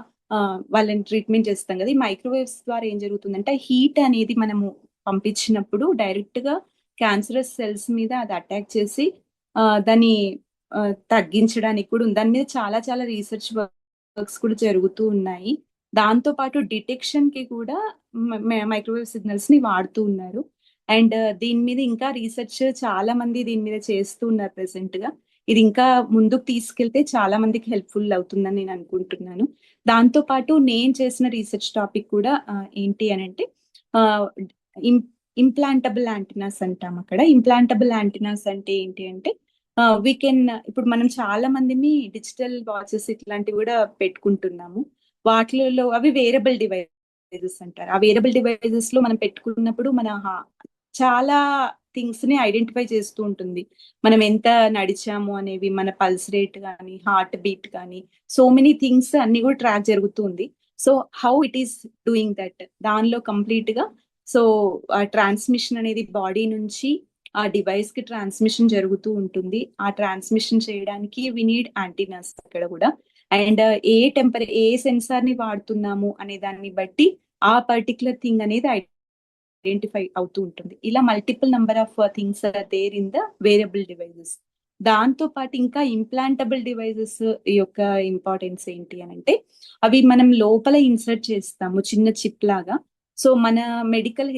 వాళ్ళని ట్రీట్మెంట్ చేస్తాం కదా. ఈ మైక్రోవేవ్స్ ద్వారా ఏం జరుగుతుందంటే హీట్ అనేది మనము పంపించినప్పుడు డైరెక్ట్ గా క్యాన్సరస్ సెల్స్ మీద అది అటాక్ చేసి దాన్ని తగ్గించడానికి కూడా ఉంది. దాని మీద చాలా చాలా రీసెర్చ్ వర్క్స్ కూడా జరుగుతూ ఉన్నాయి. దాంతో పాటు డిటెక్షన్ కి కూడా మైక్రోవేవ్ సిగ్నల్స్ ని వాడుతూ ఉన్నారు. అండ్ దీని మీద ఇంకా రీసెర్చ్ చాలా మంది దీని మీద చేస్తూ ఉన్నారు ప్రెసెంట్ గా. ఇది ఇంకా ముందుకు తీసుకెళ్తే చాలా మందికి హెల్ప్ఫుల్ అవుతుందని నేను అనుకుంటున్నాను. దాంతో పాటు నేను చేసిన రీసెర్చ్ టాపిక్ కూడా ఏంటి అని అంటే ఇంప్లాంటబుల్ యాంటీనాస్ అంటాం. అక్కడ ఇంప్లాంటబుల్ యాంటీనాస్ అంటే ఏంటి అంటే వీ కెన్, ఇప్పుడు మనం చాలా మందిని డిజిటల్ వాచెస్ ఇట్లాంటివి కూడా పెట్టుకుంటున్నాము. వాటిలో అవి వేరబుల్ డివైజెస్ అంటారు. ఆ వేరబుల్ డివైజెస్ లో మనం పెట్టుకున్నప్పుడు మన చాలా థింగ్స్ ని ఐడెంటిఫై చేస్తూ ఉంటుంది. మనం ఎంత నడిచాము అనేవి, మన పల్స్ రేట్ కానీ, హార్ట్ బీట్ కానీ, సో మెనీ థింగ్స్ అన్ని కూడా ట్రాక్ జరుగుతుంది. So how it is doing that, దానిలో కంప్లీట్ గా సో ఆ ట్రాన్స్మిషన్ అనేది బాడీ నుంచి ఆ డివైస్ కి ట్రాన్స్మిషన్ జరుగుతూ ఉంటుంది. ఆ ట్రాన్స్మిషన్ చేయడానికి వి నీడ్ యాంటీనాస్ అక్కడ కూడా. అండ్ ఏ సెన్సార్ ని వాడుతున్నాము అనే దాన్ని బట్టి ఆ పర్టికులర్ థింగ్ అనేది ఐడెంటిఫై అవుతూ ఉంటుంది. ఇలా multiple number of things are there in the variable devices. దాంతో పాటు ఇంకా ఇంప్లాంటబుల్ డివైజెస్ యొక్క ఇంపార్టెన్స్ ఏంటి అని అంటే, అవి మనం లోపల ఇన్సర్ట్ చేస్తాము చిన్న చిప్ లాగా. సో మన మెడికల్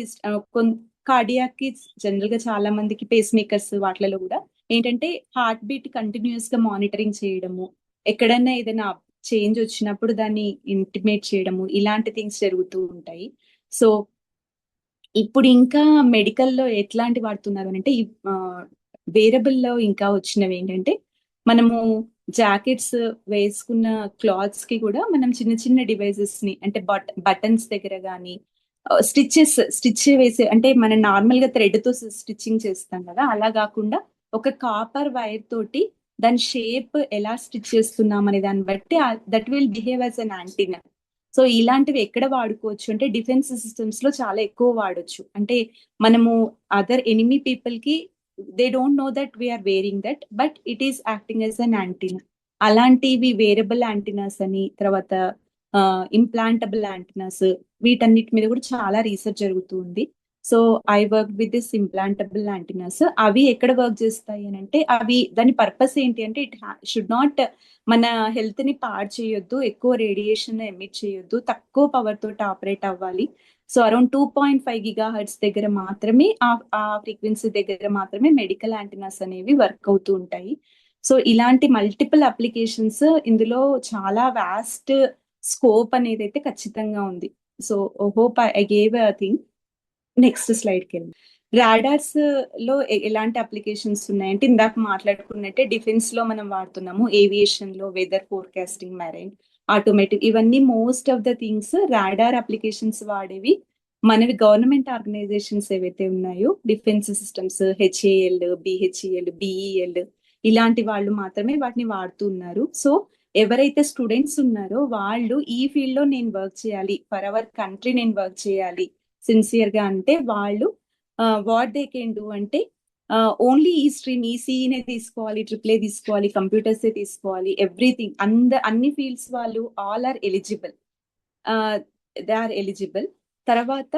కార్డియాక్ కి జనరల్ గా చాలా మందికి పేస్ మేకర్స్ వాటిలలో కూడా ఏంటంటే హార్ట్ బీట్ కంటిన్యూస్ గా మానిటరింగ్ చేయడము, ఎక్కడన్నా ఏదైనా చేంజ్ వచ్చినప్పుడు దాన్ని ఇంటిమేట్ చేయడము, ఇలాంటి థింగ్స్ జరుగుతూ ఉంటాయి. సో ఇప్పుడు ఇంకా మెడికల్లో ఎట్లాంటి వాడుతున్నారు అని అంటే, వేరబుల్లో ఇంకా వచ్చినవి ఏంటంటే, మనము జాకెట్స్ వేసుకున్న క్లాత్స్ కి కూడా మనం చిన్న చిన్న డివైజెస్ ని, అంటే బటన్స్ దగ్గర కానీ స్టిచ్ వేసే, అంటే మనం నార్మల్ గా థ్రెడ్ తో స్టిచ్చింగ్ చేస్తాం కదా, అలా కాకుండా ఒక కాపర్ వైర్ తోటి దాని షేప్ ఎలా స్టిచ్ చేస్తున్నాం అనే దాన్ని బట్టి that will behave as an antenna. So ఇలాంటివి ఎక్కడ వాడుకోవచ్చు అంటే డిఫెన్స్ సిస్టమ్స్ లో చాలా ఎక్కువ వాడొచ్చు. అంటే మనము అదర్ ఎనిమీ పీపుల్ కి they don't know that we are wearing that, but it is acting as an antenna. అలాంటివి వేరబుల్ యాంటీనాస్ అని, తర్వాత ఇంప్లాంటబుల్ యాంటీనాస్, వీటన్నిటి మీద కూడా చాలా రీసెర్చ్ జరుగుతూ ఉంది. So I work with this implantable antennas. అవి ఎక్కడ వర్క్ చేస్తాయి అని అంటే, అవి దాని పర్పస్ ఏంటి అంటే, ఇట్ షుడ్ నాట్ మన హెల్త్ ని పాడు చేయొద్దు, ఎక్కువ రేడియేషన్ ఎమిట్ చేయొద్దు, తక్కువ పవర్ తోటి ఆపరేట్ అవ్వాలి. సో అరౌండ్ 2.5 GHz దగ్గర మాత్రమే, ఆ ఫ్రీక్వెన్సీ దగ్గర మాత్రమే మెడికల్ యాంటీనాస్ అనేవి వర్క్ అవుతూ ఉంటాయి. సో ఇలాంటి మల్టిపుల్ అప్లికేషన్స్, ఇందులో చాలా వాస్ట్ స్కోప్ అనేది అయితే ఖచ్చితంగా ఉంది. So hope I gave a thing. Next స్లైడ్కి వెళ్ళి, రాడార్స్ లో ఎలాంటి అప్లికేషన్స్ ఉన్నాయంటే, ఇందాక మాట్లాడుకున్నట్టే డిఫెన్స్ లో మనం వాడుతున్నాము, ఏవియేషన్ లో వెదర్ ఫోర్కాస్టింగ్, మెరైన్, ఆటోమేటివ్, ఇవన్నీ most of the things radar applications వాడేవి మనవి గవర్నమెంట్ ఆర్గనైజేషన్స్ ఏవైతే ఉన్నాయో, defence systems, HAL, BHEL, BEL, ఇలాంటి వాళ్ళు మాత్రమే వాటిని వాడుతున్నారు. సో ఎవరైతే స్టూడెంట్స్ ఉన్నారో వాళ్ళు ఈ ఫీల్డ్ లో నేను వర్క్ చేయాలి, ఫర్ అవర్ కంట్రీ నేను వర్క్ చేయాలి సిన్సియర్ గా అంటే, వాళ్ళు వాట్ దే కెన్ డూ అంటే, ఓన్లీ ఈ స్ట్రీమ్, ఈసీఈనే తీసుకోవాలి, AAA తీసుకోవాలి, కంప్యూటర్సే తీసుకోవాలి, ఎవ్రీథింగ్, అన్ని ఫీల్డ్స్ వాళ్ళు all are eligible, they are eligible. తర్వాత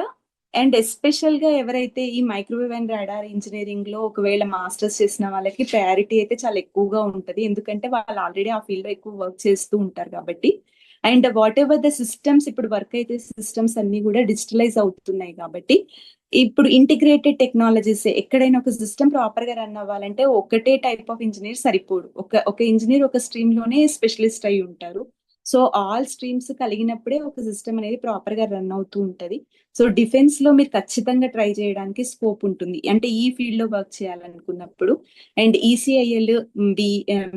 అండ్ ఎస్పెషల్ గా ఎవరైతే ఈ మైక్రోవేవ్ అండ్ రాడార్ ఇంజనీరింగ్ లో ఒకవేళ మాస్టర్స్ చేసిన వాళ్ళకి ప్రయారిటీ అయితే చాలా ఎక్కువగా ఉంటుంది, ఎందుకంటే వాళ్ళు ఆల్రెడీ ఆ ఫీల్డ్ లో ఎక్కువ వర్క్ చేస్తూ ఉంటారు కాబట్టి. And what ever the systems, ఇప్పుడు వర్క్ అయితే సిస్టమ్స్ అన్ని కూడా డిజిటలైజ్ అవుతున్నాయి కాబట్టి, ఇప్పుడు ఇంటిగ్రేటెడ్ టెక్నాలజీస్, ఎక్కడైనా ఒక సిస్టమ్ ప్రాపర్ గా రన్ అవ్వాలంటే ఒకటే టైప్ ఆఫ్ ఇంజనీర్ సరిపోడు. ఒక ఇంజనీర్ ఒక స్ట్రీమ్ లోనే స్పెషలిస్ట్ అయి ఉంటారు. సో ఆల్ స్ట్రీమ్స్ కలిగినప్పుడే ఒక సిస్టమ్ అనేది ప్రాపర్ గా రన్ అవుతూ ఉంటది. సో డిఫెన్స్ లో మీరు ఖచ్చితంగా ట్రై చేయడానికి స్కోప్ ఉంటుంది, అంటే ఈ ఫీల్డ్ లో వర్క్ చేయాలనుకున్నప్పుడు. అండ్ ECIL,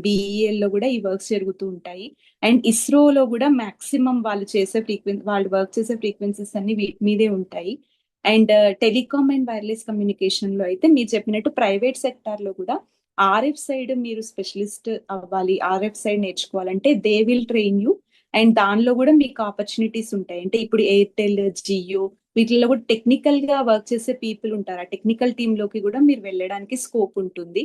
BEL లో కూడా ఈ వర్క్స్ జరుగుతూ ఉంటాయి. అండ్ ఇస్రోలో కూడా మాక్సిమం వాళ్ళు వర్క్ చేసే ఫ్రీక్వెన్సీస్ అన్ని వీటి మీదే ఉంటాయి. And telecom and wireless communication లో అయితే మీరు చెప్పినట్టు ప్రైవేట్ సెక్టార్ లో కూడా RF సైడ్ మీరు స్పెషలిస్ట్ అవ్వాలి, RF సైడ్ నేర్చుకోవాలంటే they will train you. And దానిలో కూడా మీకు ఆపర్చునిటీస్ ఉంటాయి. అంటే ఇప్పుడు ఎయిర్టెల్, జియో, వీటిల్లో కూడా టెక్నికల్ గా వర్క్ చేసే పీపుల్ ఉంటారు, ఆ టెక్నికల్ టీమ్ లోకి కూడా మీరు వెళ్ళడానికి స్కోప్ ఉంటుంది.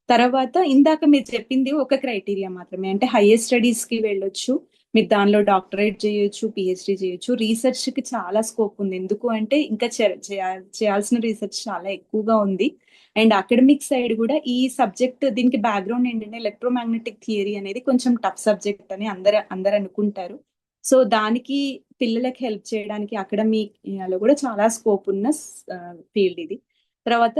తర్వాత ఇందాక మీరు చెప్పింది ఒక క్రైటీరియా మాత్రమే, అంటే హైయర్ స్టడీస్ కి వెళ్ళొచ్చు, మీరు దానిలో డాక్టరేట్ చేయొచ్చు, PhD చేయొచ్చు. రీసెర్చ్ కి చాలా స్కోప్ ఉంది, ఎందుకు అంటే ఇంకా చేయాల్సిన రీసెర్చ్ చాలా ఎక్కువగా ఉంది. అండ్ అకాడమిక్ సైడ్ కూడా ఈ సబ్జెక్ట్, దీనికి బ్యాక్గ్రౌండ్ ఏంటంటే ఎలక్ట్రోమాగ్నెటిక్ థియరీ అనేది కొంచెం టఫ్ సబ్జెక్ట్ అని అందరు అనుకుంటారు. సో దానికి పిల్లలకి హెల్ప్ చేయడానికి అకాడమీలో కూడా చాలా స్కోప్ ఉన్న ఫీల్డ్ ఇది. తర్వాత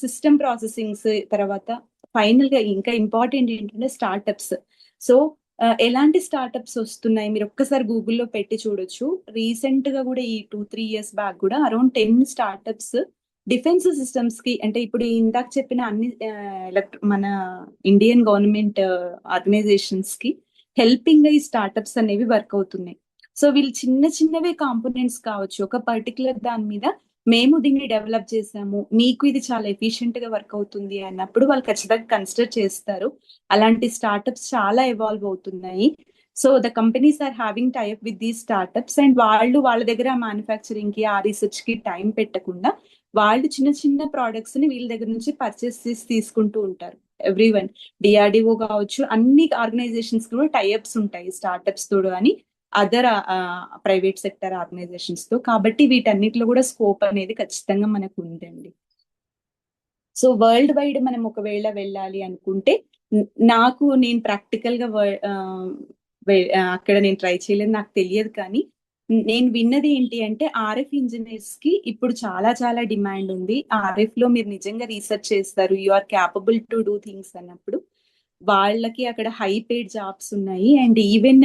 సిస్టమ్ ప్రాసెసింగ్స్, తర్వాత ఫైనల్ గా ఇంకా ఇంపార్టెంట్ ఏంటంటే స్టార్టప్స్. సో ఎలాంటి స్టార్టప్స్ వస్తున్నాయి మీరు ఒక్కసారి గూగుల్లో పెట్టి చూడొచ్చు. రీసెంట్ గా కూడా ఈ 2-3 years బ్యాక్ కూడా అరౌండ్ 10 స్టార్టప్స్ డిఫెన్స్ సిస్టమ్స్ కి, అంటే ఇప్పుడు ఇందాక చెప్పిన అన్ని మన ఇండియన్ గవర్నమెంట్ ఆర్గనైజేషన్స్ కి హెల్పింగ్ గా ఈ స్టార్టప్స్ అనేవి వర్క్ అవుతున్నాయి. సో వీళ్ళు చిన్న చిన్నవే కాంపోనెంట్స్ కావచ్చు, ఒక పర్టికులర్ దాని మీద మేము దీన్ని డెవలప్ చేసాము, మీకు ఇది చాలా ఎఫిషియెంట్ గా వర్క్ అవుతుంది అన్నప్పుడు వాళ్ళు ఖచ్చితంగా కన్సిడర్ చేస్తారు. అలాంటి స్టార్టప్స్ చాలా ఎవాల్వ్ అవుతున్నాయి. So the companies are having type with these startups and వాళ్ళు వాళ్ళ దగ్గర మ్యానుఫ్యాక్చరింగ్ కి ఆ రీసెర్చ్ కి టైం పెట్టకుండా వాళ్ళు చిన్న చిన్న ప్రోడక్ట్స్ ని వీళ్ళ దగ్గర నుంచి పర్చేస్ చేసి తీసుకుంటూ ఉంటారు. ఎవ్రీ వన్, డిఆర్డిఓ కావచ్చు, అన్ని ఆర్గనైజేషన్స్ కూడా టైఅప్స్ ఉంటాయి స్టార్టప్స్ తో అని అదర్ ప్రైవేట్ సెక్టర్ ఆర్గనైజేషన్స్ తో. కాబట్టి వీటన్నిటిలో కూడా స్కోప్ అనేది ఖచ్చితంగా మనకు ఉందండి. సో వరల్డ్ వైడ్ మనం ఒకవేళ వెళ్ళాలి అనుకుంటే నేను ప్రాక్టికల్ గా అక్కడ నేను ట్రై చేయలేదు, నాకు తెలియదు. కానీ నేను విన్నది ఏంటి అంటే ఆర్ఎఫ్ ఇంజనీర్స్ కి ఇప్పుడు చాలా చాలా డిమాండ్ ఉంది. ఆర్ఎఫ్ లో మీరు నిజంగా రీసెర్చ్ చేస్తారు, you are capable to do things అన్నప్పుడు వాళ్ళకి అక్కడ హై పేడ్ జాబ్స్ ఉన్నాయి. అండ్ ఈవెన్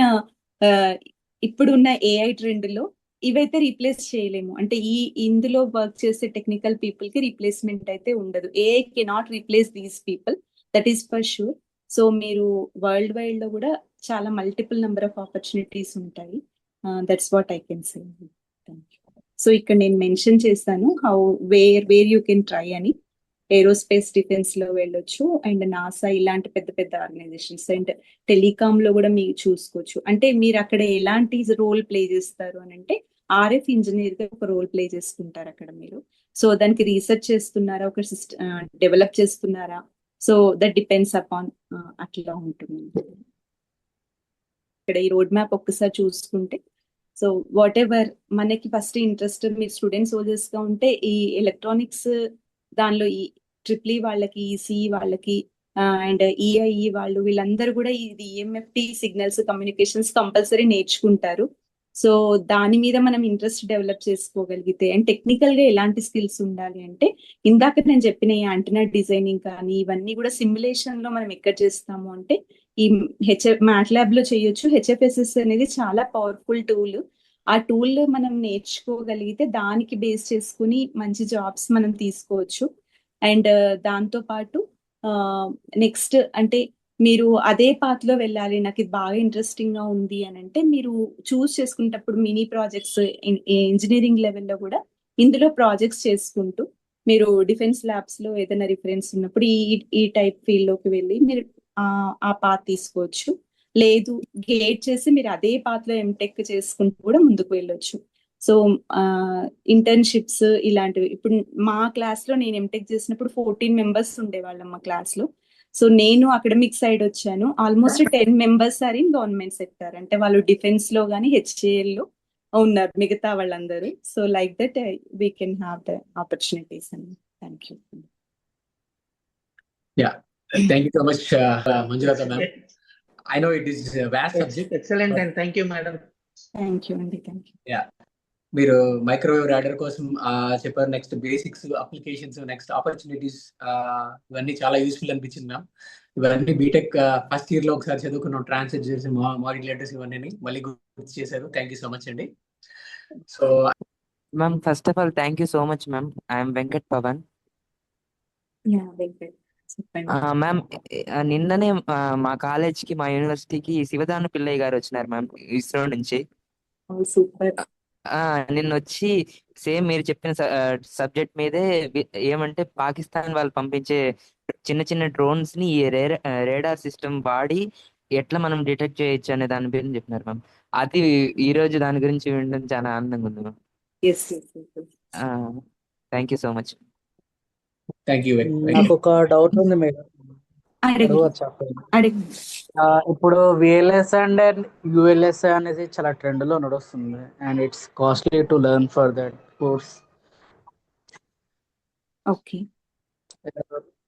ఇప్పుడున్న ఏఐ ట్రెండ్ లో ఇవైతే రీప్లేస్ చేయలేము. అంటే ఇందులో వర్క్ చేసే టెక్నికల్ పీపుల్ కి రీప్లేస్మెంట్ అయితే ఉండదు. AI cannot replace these people, that is for sure. So మీరు వరల్డ్ వైడ్ లో కూడా చాలా మల్టిపుల్ నెంబర్ ఆఫ్ ఆపర్చునిటీస్ ఉంటాయి. That's what I can say. So ఇక్కడ నేను మెన్షన్ చేస్తాను వేర్ యూ కెన్ ట్రై అని. ఏరోస్పేస్ డిఫెన్స్ లో వెళ్ళొచ్చు, అండ్ నాసా ఇలాంటి పెద్ద పెద్ద ఆర్గనైజేషన్స్, అండ్ టెలికామ్ లో కూడా మీరు చూసుకోవచ్చు. అంటే మీరు అక్కడ ఎలాంటి రోల్ ప్లే చేస్తారు అని అంటే ఆర్ఎఫ్ ఇంజనీర్ గా ఒక రోల్ ప్లే చేసుకుంటారు అక్కడ మీరు. సో దానికి రీసెర్చ్ చేస్తున్నారా, ఒక సిస్టమ్ డెవలప్ చేస్తున్నారా, సో దట్ డిపెండ్స్ అపాన్ అట్లా ఉంటుంది. ఇక్కడ ఈ రోడ్ మ్యాప్ ఒక్కసారి చూసుకుంటే, సో వాట్ ఎవర్ మనకి ఫస్ట్ ఇంట్రెస్ట్, మీరు స్టూడెంట్ సోల్జర్స్ గా ఉంటే ఈ ఎలక్ట్రానిక్స్ దానిలో ఈ ట్రిపుల్ వాళ్ళకి, ఈసీఈ వాళ్ళకి అండ్ ఈఐఈ వాళ్ళు వీళ్ళందరూ కూడా ఇది ఈఎంఎఫ్టి సిగ్నల్స్ కమ్యూనికేషన్స్ కంపల్సరీ నేర్చుకుంటారు. సో దాని మీద మనం ఇంట్రెస్ట్ డెవలప్ చేసుకోగలిగితే, అండ్ టెక్నికల్ గా ఎలాంటి స్కిల్స్ ఉండాలి అంటే ఇందాక నేను చెప్పిన ఈ యాంటెనా డిజైనింగ్ కానీ ఇవన్నీ కూడా సిమ్యులేషన్ లో మనం ఎక్కడ చేస్తాము అంటే ఈ మ్యాట్లాబ్ లో చేయొచ్చు. హెచ్ఎఫ్ఎస్ఎస్ అనేది చాలా పవర్ఫుల్ టూల్. ఆ టూల్ మనం నేర్చుకోగలిగితే దానికి బేస్ చేసుకుని మంచి జాబ్స్ మనం తీసుకోవచ్చు. అండ్ దాంతో పాటు నెక్స్ట్ అంటే మీరు అదే పాత్ లో వెళ్ళాలి, నాకు ఇది బాగా ఇంట్రెస్టింగ్ గా ఉంది అని అంటే మీరు చూస్ చేసుకునేటప్పుడు మినీ ప్రాజెక్ట్స్ ఇంజనీరింగ్ లెవెల్లో కూడా ఇందులో ప్రాజెక్ట్స్ చేసుకుంటూ మీరు డిఫెన్స్ ల్యాబ్స్ లో ఏదైనా రిఫరెన్స్ ఉన్నప్పుడు ఈ టైప్ ఫీల్డ్ లోకి వెళ్ళి మీరు ఆ పాత్ తీసుకోవచ్చు. లేదు గేట్ చేసి మీరు అదే పాత్ లో ఎంటెక్ చేసుకుంటూ కూడా ముందుకు వెళ్ళొచ్చు. సో ఇంటర్న్షిప్స్ ఇలాంటివి, ఇప్పుడు మా క్లాస్ లో నేను ఎంటెక్ చేసినప్పుడు 14 members ఉండేవాళ్ళం మా క్లాస్ లో. సో నేను అకాడమిక్ సైడ్ వచ్చాను. Almost 10 members are in government sector, అంటే వాళ్ళు డిఫెన్స్ లో కానీ హెచ్ఏఎల్ లో ఉన్నారు మిగతా వాళ్ళందరూ. So like that we can have the opportunities అండి. Thank you. Thank you so much, Manjulata ma'am. I know it is a vast subject. Excellent, and thank you, madam. Thank you అండి. Thank you. మీరు microwave radar కోసం చెప్పారు. Next basics, applications, next opportunities, ఇవన్నీ చాలా useful అనిపించింది ma'am. ఇవన్నీ BTech first year లో ఒకసారి చదువుకున్నాం, ట్రాన్స్లేట్ చేసి మాడ్యులేటర్స్ ఇవన్నీ మళ్ళీ గుర్తు చేశారు. థ్యాంక్ యూ సో మచ్ అండి. So ma'am first of all thank you so much ma'am. I'm Venkat Pavan. Ma'am నిన్ననే మా కాలేజ్ కి, మా యూనివర్సిటీకి శివదాను పిల్లయ్య గారు వచ్చినారు మ్యామ్, ఇస్రో నుంచి. సూపర్. నిన్న వచ్చి సేమ్ మీరు చెప్పిన సబ్జెక్ట్ మీదే ఏమంటే పాకిస్తాన్ వాళ్ళు పంపించే చిన్న చిన్న డ్రోన్స్ ని ఈ రేడార్ సిస్టమ్ వాడి ఎట్లా మనం డిటెక్ట్ చేయొచ్చు అనే దాని గురించి చెప్పినారు మ్యామ్. అది ఈ రోజు దాని గురించి వినడం చాలా ఆనందంగా ఉంది ma'am. Thank you so much. Thank you. నాకు ఒక డౌట్ ఉంది మేడం, అడగవచ్చా? ఇప్పుడు విఎల్ఎస్ అండ్ యుఎల్ఎస్ అనేది చాలా ట్రెండ్ లో నడుస్తుంది, and it's costly to learn for that course. Okay.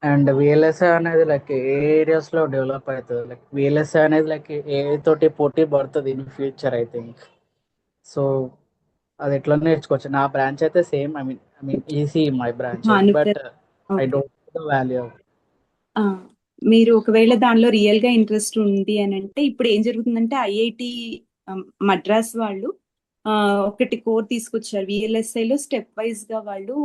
And VLS అనేది లైక్ ఏ ఏరియాస్ లో డెవలప్ అవుతుంది? లైక్ విఎల్ఎస్ అనేది లైక్ ఏ తోటి పోటీ పడుతుంది in future I think. So అది ఎట్లా నేర్చుకోవచ్చు? నా బ్రాంచ్ అయితే same, I mean EC my branch, but I don't know the value of. మీరు ఒకవేళ దానిలో రియల్ గా ఇంట్రెస్ట్ ఉంది అని అంటే ఇప్పుడు ఏం జరుగుతుందంటే ఐఐటి మద్రాస్ వాళ్ళు ఒకటి కోర్ తీసుకొచ్చారు. VLSI లో స్టెప్ వైజ్ గా వాళ్ళు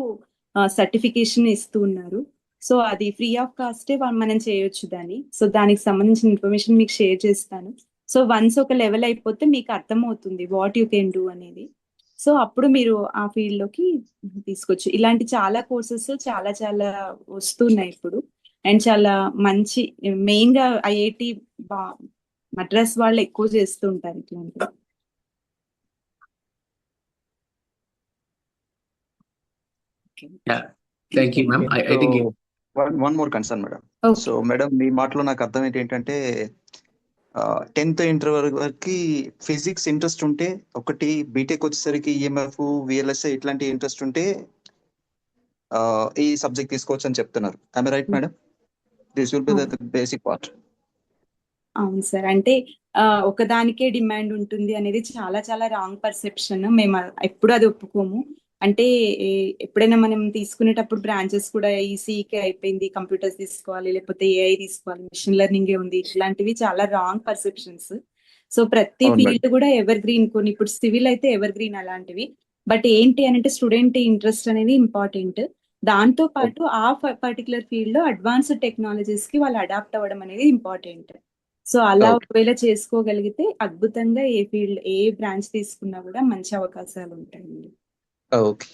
సర్టిఫికేషన్ ఇస్తూ ఉన్నారు. సో అది ఫ్రీ ఆఫ్ కాస్టే మనం చేయొచ్చు దాన్ని. సో దానికి సంబంధించిన ఇన్ఫర్మేషన్ మీకు షేర్ చేస్తాను. సో వన్స్ ఒక లెవెల్ అయిపోతే మీకు అర్థమవుతుంది వాట్ యూ కెన్ డూ అనేది. సో అప్పుడు మీరు ఆ ఫీల్డ్ లోకి తీసుకోవచ్చు. ఇలాంటి చాలా కోర్సెస్ చాలా చాలా వస్తున్నాయి ఇప్పుడు. అండ్ చాలా మంచి మెయిన్ గా ఐఐటి మద్రాస్ వాళ్ళు ఎక్కువ చేస్తూ ఉంటారు ఇట్లాంటివి. Thank you ma'am. I think one more concern madam. Okay. So madam మీ మాటలో నాకు అర్థం ఏంటంటే 10th ఇంటర్ వరకు ఫిజిక్స్ ఇంట్రెస్ట్ ఉంటే ఒకటి, బీటెక్ వచ్చేసరికి ఈఎంఎఫ్ VLSI ఇట్లాంటి ఇంట్రెస్ట్ ఉంటే ఈ సబ్జెక్ట్ తీసుకోవచ్చు అని చెప్తున్నారు. I right madam? This will be the basic part. అవును సార్. అంటే ఒకదానికే డిమాండ్ ఉంటుంది అనేది చాలా చాలా రాంగ్ పర్సెప్షన్. మేము ఎప్పుడు అది ఒప్పుకోము. అంటే ఎప్పుడైనా మనం తీసుకునేటప్పుడు బ్రాంచెస్ కూడా ఈసీకే అయిపోయింది, కంప్యూటర్స్ తీసుకోవాలి, లేకపోతే AI తీసుకోవాలి, మిషన్ లెర్నింగ్ ఉంది, ఇట్లాంటివి చాలా రాంగ్ పర్సెప్షన్స్. సో ప్రతి అవును మేడం. ఫీల్డ్ కూడా ఎవర్ గ్రీన్. కొన్ని ఇప్పుడు సివిల్ అయితే ఎవర్ గ్రీన్ అలాంటివి. బట్ ఏంటి అని అంటే స్టూడెంట్ ఇంట్రెస్ట్ అనేది ఇంపార్టెంట్. దాంతో పాటు ఆ పర్టికులర్ ఫీల్డ్ లో అడ్వాన్స్డ్ టెక్నాలజీస్ కి వాళ్ళు అడాప్ట్ అవ్వడం అనేది ఇంపార్టెంట్. సో అలా Okay. ఒకవేళ చేసుకోగలిగితే అద్భుతంగా ఏ ఫీల్డ్ ఏ బ్రాంచ్ తీసుకున్నా కూడా మంచి అవకాశాలు ఉంటాయండి. ఓకే.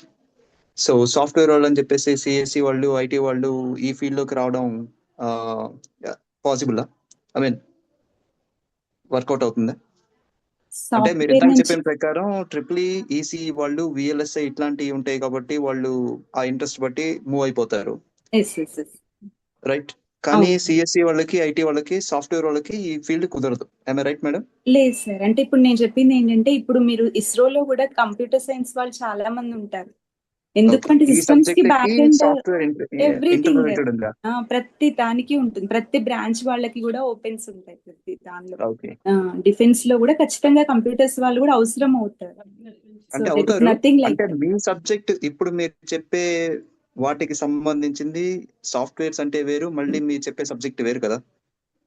సో సాఫ్ట్వేర్ వాళ్ళు అని చెప్పేసి సిఎస్సి వాళ్ళు, ఐటీ వాళ్ళు ఈ ఫీల్డ్ లోకి రావడం పాసిబుల్? ఐ మీన్ వర్కౌట్ అవుతుందా? అంటే మీరు సాఫ్ట్వేర్ ఇందాక నుంచి చెప్పిన ప్రకారం ఈసీ వాళ్ళు VLSI ఇట్లాంటివి ఉంటాయి కాబట్టి వాళ్ళు ఆ ఇంట్రెస్ట్ బట్టి మూవ్ అయిపోతారు, ఎస్ ఎస్ ఎస్ రైట్? కానీ అవును. సిఎస్సి వాళ్ళకి, ఐటీ వాళ్ళకి, సాఫ్ట్వేర్ వాళ్ళకి ఈ ఫీల్డ్ కుదరదు. I right madam? లేదు సార్. అంటే ఇప్పుడు నేను చెప్పింది ఏంటంటే ఇప్పుడు మీరు ఇస్రోలో కూడా కంప్యూటర్ సైన్స్ వాళ్ళు చాలా మంది ఉంటారు. ఓకే. ఎందుకంటే ఈ సిస్టమ్స్ కి సబ్జెక్ట్ బ్యాక్ కి ఎండ్ సాఫ్ట్వేర్ ఎవ్రీథింగ్ ఇంటర్రిలేటెడ్ ఉందా? ప్రతి దానికి ఉంటుంది. ప్రతి బ్రాంచ్ వాళ్ళకి కూడా ఓపెన్స్ ఉంటాయి ప్రతి దానిలో. ఓకే. డిఫెన్స్ లో కూడా ఖచ్చితంగా కంప్యూటర్స్ వాళ్ళు కూడా అవసరం అవుతారు. సో అంటే దెర్ ఇస్ అవుతారు. నథింగ్ లైక్ అంటే మీ సబ్జెక్ట్ ఇప్పుడు మీరు చెప్పే వాటికి సంబంధించింది సాఫ్ట్వేర్స్ అంటే వేరు, మళ్ళీ మీరు చెప్పే సబ్జెక్ట్ వేరు కదా.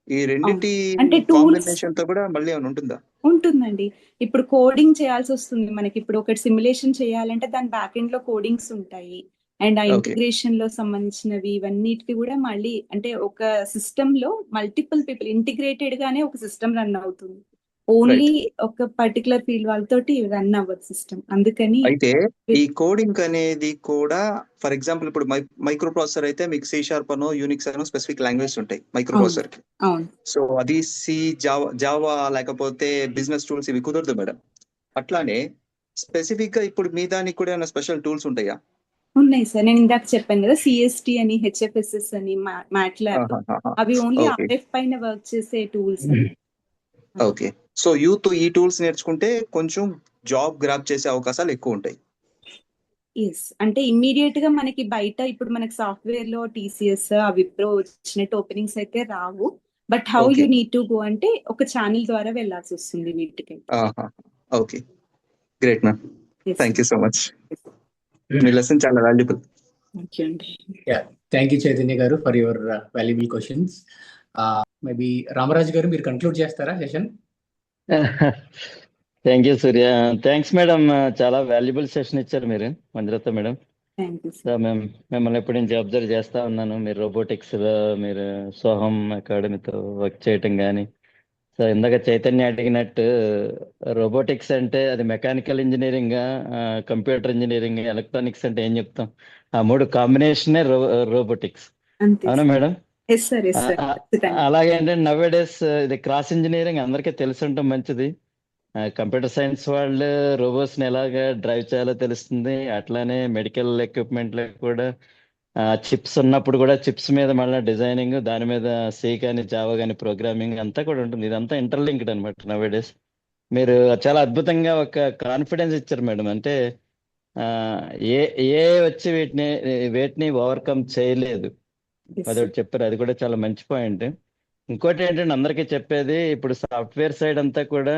ఈ రెండిటి అంటే టూల్స్ కాంబినేషన్ తో కూడా మళ్ళీ ఏమైనా ఉంటుందా? ఉంటుందండి. ఇప్పుడు కోడింగ్ చేయాల్సి వస్తుంది మనకి. ఇప్పుడు ఒకటి సిమ్యులేషన్ చేయాలంటే దాని బ్యాక్ ఎండ్ లో కోడింగ్స్ ఉంటాయి. అండ్ ఆ ఓకే. ఇంటిగ్రేషన్ లో సంబంధించినవి ఇవన్నిటికి కూడా మళ్ళీ అంటే ఒక సిస్టమ్ లో మల్టిపుల్ పీపుల్ ఇంటిగ్రేటెడ్ గానే ఒక సిస్టమ్ రన్ అవుతుంది. Only right. ఒక పర్టికులర్ ఫీల్డ్ వాళ్ళతోటి రన్ అవ్వదు సిస్టమ్. అందుకని అయితే ఈ కోడింగ్ అనేది కూడా ఫర్ ఎగ్జాంపుల్ ఇప్పుడు మైక్రో ప్రాసెసర్ అయితే మీకు C# అనో యూనిక్స్ అనో స్పెసిఫిక్ లాంగ్వేజ్ ఉంటాయి మైక్రో అవును ప్రాసెసర్ కి. అవును సో అది జావా లేకపోతే బిజినెస్ టూల్స్ ఇవి కుదరదు మేడం. అట్లానే స్పెసిఫిక్ గా ఇప్పుడు మీ దానికి కూడా ఏమైనా స్పెషల్ టూల్స్ ఉంటాయా? ఉన్నాయి సార్. నేను ఇందాక చెప్పాను కదా CST అని, HFSS అని, MATLAB. అవి ఓన్లీ ఓకే. RF పైన వర్క్ చేసే టూల్స్. ఓకే. సో యూత్ ఈ టూల్స్ నేర్చుకుంటే కొంచెం జాబ్ గ్రాప్ చేసే అవకాశాలు ఎక్కువ ఉంటాయి. ఎస్. అంటే ఇమ్మీడియట్ గా మనకి బయట ఇప్పుడు మనకి సాఫ్ట్వేర్ లో TCS, విప్రో వచ్చినట్టు ఓపెనింగ్స్ అయితే రావు. But how okay. You need to go అంటే ఒక ఛానల్ ద్వారా వెళ్ళాల్సి వస్తుంది వీటికి. Okay, great ma'am. Yes, thank you sir. So much. మీ లెసన్ చాలా వాల్యుబుల్. Thank you అండి. Thank you Chaitanya garu for your valuable questions. Maybe Ramaraju garu మీరు కంక్లూడ్ చేస్తారా session? Thank you Surya. Thanks madam. చాలా వాల్యుబుల్ సెషన్ ఇచ్చారు మీరు, Manjulatha madam. Thank you so sir. మేము మిమ్మల్ని ఎప్పటి నుంచి అబ్జర్వ్ చేస్తా ఉన్నాను. మీరు రోబోటిక్స్ లో మీరు సోహం అకాడమీతో వర్క్ చేయటం కానీ. సో ఇందాక చైతన్య అడిగినట్టు రోబోటిక్స్ అంటే అది mechanical engineering, computer engineering, electronics అంటే ఏం చెప్తాం? ఆ మూడు కాంబినేషనే రోబోటిక్స్. అంతే అవునా sir. Madam? Yes sir. Yes sir. ఖచ్చితంగా. అలాగే అంటే నవ్ డేస్ ఇది క్రాస్ ఇంజనీరింగ్ అందరికీ తెలిసి ఉండటం మంచిది. కంప్యూటర్ సైన్స్ వాళ్ళు రోబోట్స్ ని ఎలాగా డ్రైవ్ చేయాలో తెలుస్తుంది. అట్లానే మెడికల్ ఎక్విప్మెంట్ లో కూడా చిప్స్ ఉన్నప్పుడు కూడా చిప్స్ మీద మళ్ళీ డిజైనింగ్, దాని మీద C కానీ జావా కానీ ప్రోగ్రామింగ్ అంతా కూడా ఉంటుంది. ఇదంతా ఇంటర్లింక్డ్ అనమాట నవ్ డేస్. మీరు చాలా అద్భుతంగా ఒక కాన్ఫిడెన్స్ ఇచ్చారు మేడం. అంటే ఏ ఏ వచ్చి వేటిని ఓవర్కమ్ చేయలేదు, Yes, sir. అదొకటి చెప్పారు. అది కూడా చాలా మంచి పాయింట్. ఇంకోటి ఏంటంటే అందరికీ చెప్పేది, ఇప్పుడు సాఫ్ట్వేర్ సైడ్ అంతా కూడా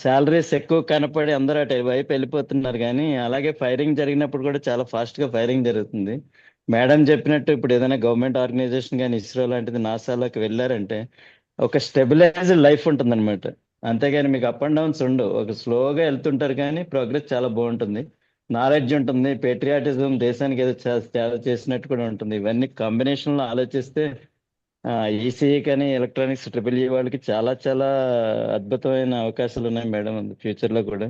శాలరీస్ ఎక్కువ కనపడి అందరూ అటు వైపు వెళ్ళిపోతున్నారు. కానీ అలాగే ఫైరింగ్ జరిగినప్పుడు కూడా చాలా ఫాస్ట్ గా ఫైరింగ్ జరుగుతుంది. మేడం చెప్పినట్టు ఇప్పుడు ఏదైనా గవర్నమెంట్ ఆర్గనైజేషన్ కానీ ఇస్రో లాంటిది నాసాలోకి వెళ్ళారంటే ఒక స్టెబిలైజ్డ్ లైఫ్ ఉంటుంది అనమాట. అంతేగాని మీకు అప్ అండ్ డౌన్స్ ఉండవు. ఒక స్లోగా వెళ్తుంటారు కానీ ప్రోగ్రెస్ చాలా బాగుంటుంది. నాలెడ్జ్ ఉంటుంది, పేట్రియాటిజం, దేశానికి ఏదో చాలా చేసినట్టు కూడా ఉంటుంది. ఇవన్నీ కాంబినేషన్ లో ఆలోచిస్తే ఈసీఈ కానీ ఎలక్ట్రానిక్స్ ట్రిపుల్ ఈ వాళ్ళకి చాలా చాలా అద్భుతమైన అవకాశాలు ఉన్నాయి మేడం ఫ్యూచర్ లో కూడా.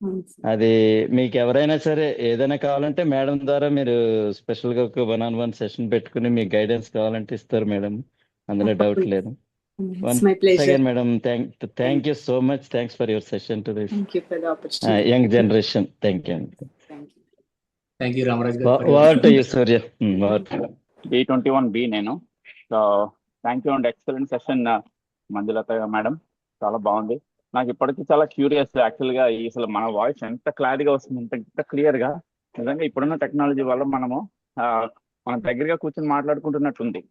అవును సార్. అది మీకు ఎవరైనా సరే ఏదైనా కావాలంటే మేడం ద్వారా మీరు స్పెషల్ గా ఒక 1-on-1 సెషన్ పెట్టుకుని మీకు గైడెన్స్ కావాలంటే ఇస్తారు మేడం, అందులో డౌట్ తప్పకుండా. లేదు. It's once my pleasure. Again madam, thank you so much. Thanks for your session to this Thank you for the opportunity. Young generation. Thank you. Thank you. Thank you Ramraj గారు for your over to you Surya. Over. D21B నేను. So thank you and excellent session Manjulatha madam, చాలా బాగుంది. నాకు ఇప్పటికీ చాలా curious యాక్చువల్గా అసలు మన వాయిస్ ఎంత క్లారిటీగా వస్తుంది, ఎంత క్లియర్గా. నిజంగా ఇప్పుడున్న టెక్నాలజీ వల్ల మనము మన దగ్గరగా కూర్చొని మాట్లాడుకుంటున్నట్టుంది.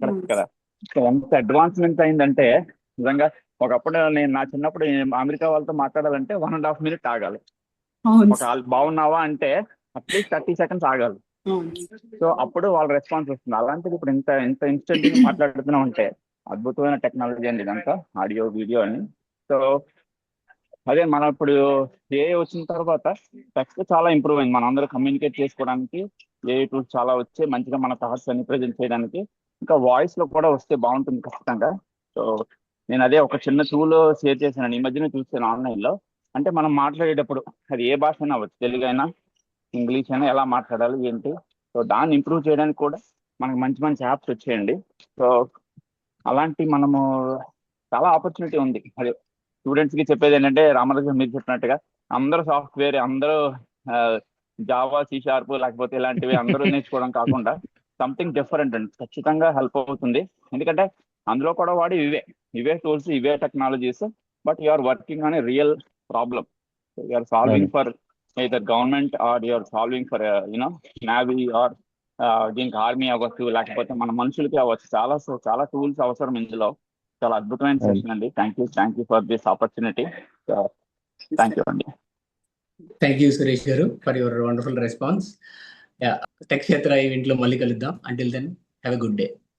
కరెక్ట్ కదా? సో ఎంత అడ్వాన్స్మెంట్ అయిందంటే నిజంగా ఒకప్పుడు నా చిన్నప్పుడు అమెరికా వాళ్ళతో మాట్లాడాలంటే 1.5 minutes ఆగాలి. అవును ఒక బాగున్నావా అంటే అట్లీస్ట్ 30 seconds ఆగాలి. అవును. సో అప్పుడు వాళ్ళ రెస్పాన్స్ వస్తుంది. అలాంటిది ఇప్పుడు ఇంత ఇన్స్టెంట్ మాట్లాడుతున్నాం అంటే అద్భుతమైన టెక్నాలజీ అండి ఇదంతా, ఆడియో వీడియో అని. సో అదే మనం ఇప్పుడు ఏఐ వచ్చిన తర్వాత టెక్స్ట్ చాలా ఇంప్రూవ్ అయింది. మనం అందరూ కమ్యూనికేట్ చేసుకోవడానికి ఏఐ టూల్స్ చాలా వచ్చి మంచిగా మన థాట్స్ అన్ని ప్రజెంట్ చేయడానికి. ఇంకా వాయిస్ లో కూడా వస్తే బాగుంటుంది ఖచ్చితంగా. సో నేను అదే ఒక చిన్న టూల్ షేర్ చేశాను, ఈ మధ్యనే చూసాను ఆన్లైన్ లో. అంటే మనం మాట్లాడేటప్పుడు అది ఏ భాష అయినా అవ్వచ్చు, తెలుగు అయినా ఇంగ్లీష్ అయినా, ఎలా మాట్లాడాలి ఏంటి, సో దాన్ని ఇంప్రూవ్ చేయడానికి కూడా మనకు మంచి మంచి యాప్స్ వచ్చేయండి. సో అలాంటి మనము చాలా ఆపర్చునిటీ ఉంది. అదే స్టూడెంట్స్ కి చెప్పేది ఏంటంటే రామరాజు మీరు చెప్పినట్టుగా అందరూ సాఫ్ట్వేర్, అందరూ జావా, C# లేకపోతే ఇలాంటివి అందరూ నేర్చుకోవడం కాకుండా సంథింగ్ డిఫరెంట్ అండి ఖచ్చితంగా హెల్ప్ అవుతుంది. ఎందుకంటే అందులో కూడా వాడి ఇవే టూల్స్, ఇవే technologies, but you are working on a real problem. You are solving for either government or you are solving for navy or దీనికి ఆర్మీ అవ్వచ్చు, లేకపోతే మన మనుషులకి అవ్వచ్చు. చాలా టూల్స్ అవసరం ఇందులో. చాలా అద్భుతమైన సెషన్ అండి. Thank you for this opportunity. Thank you అండి. థ్యాంక్ యూ సురేష్ గారు for your wonderful response. Tech Kshetra event లో మళ్ళీ కలుద్దాం. Until then have a good day.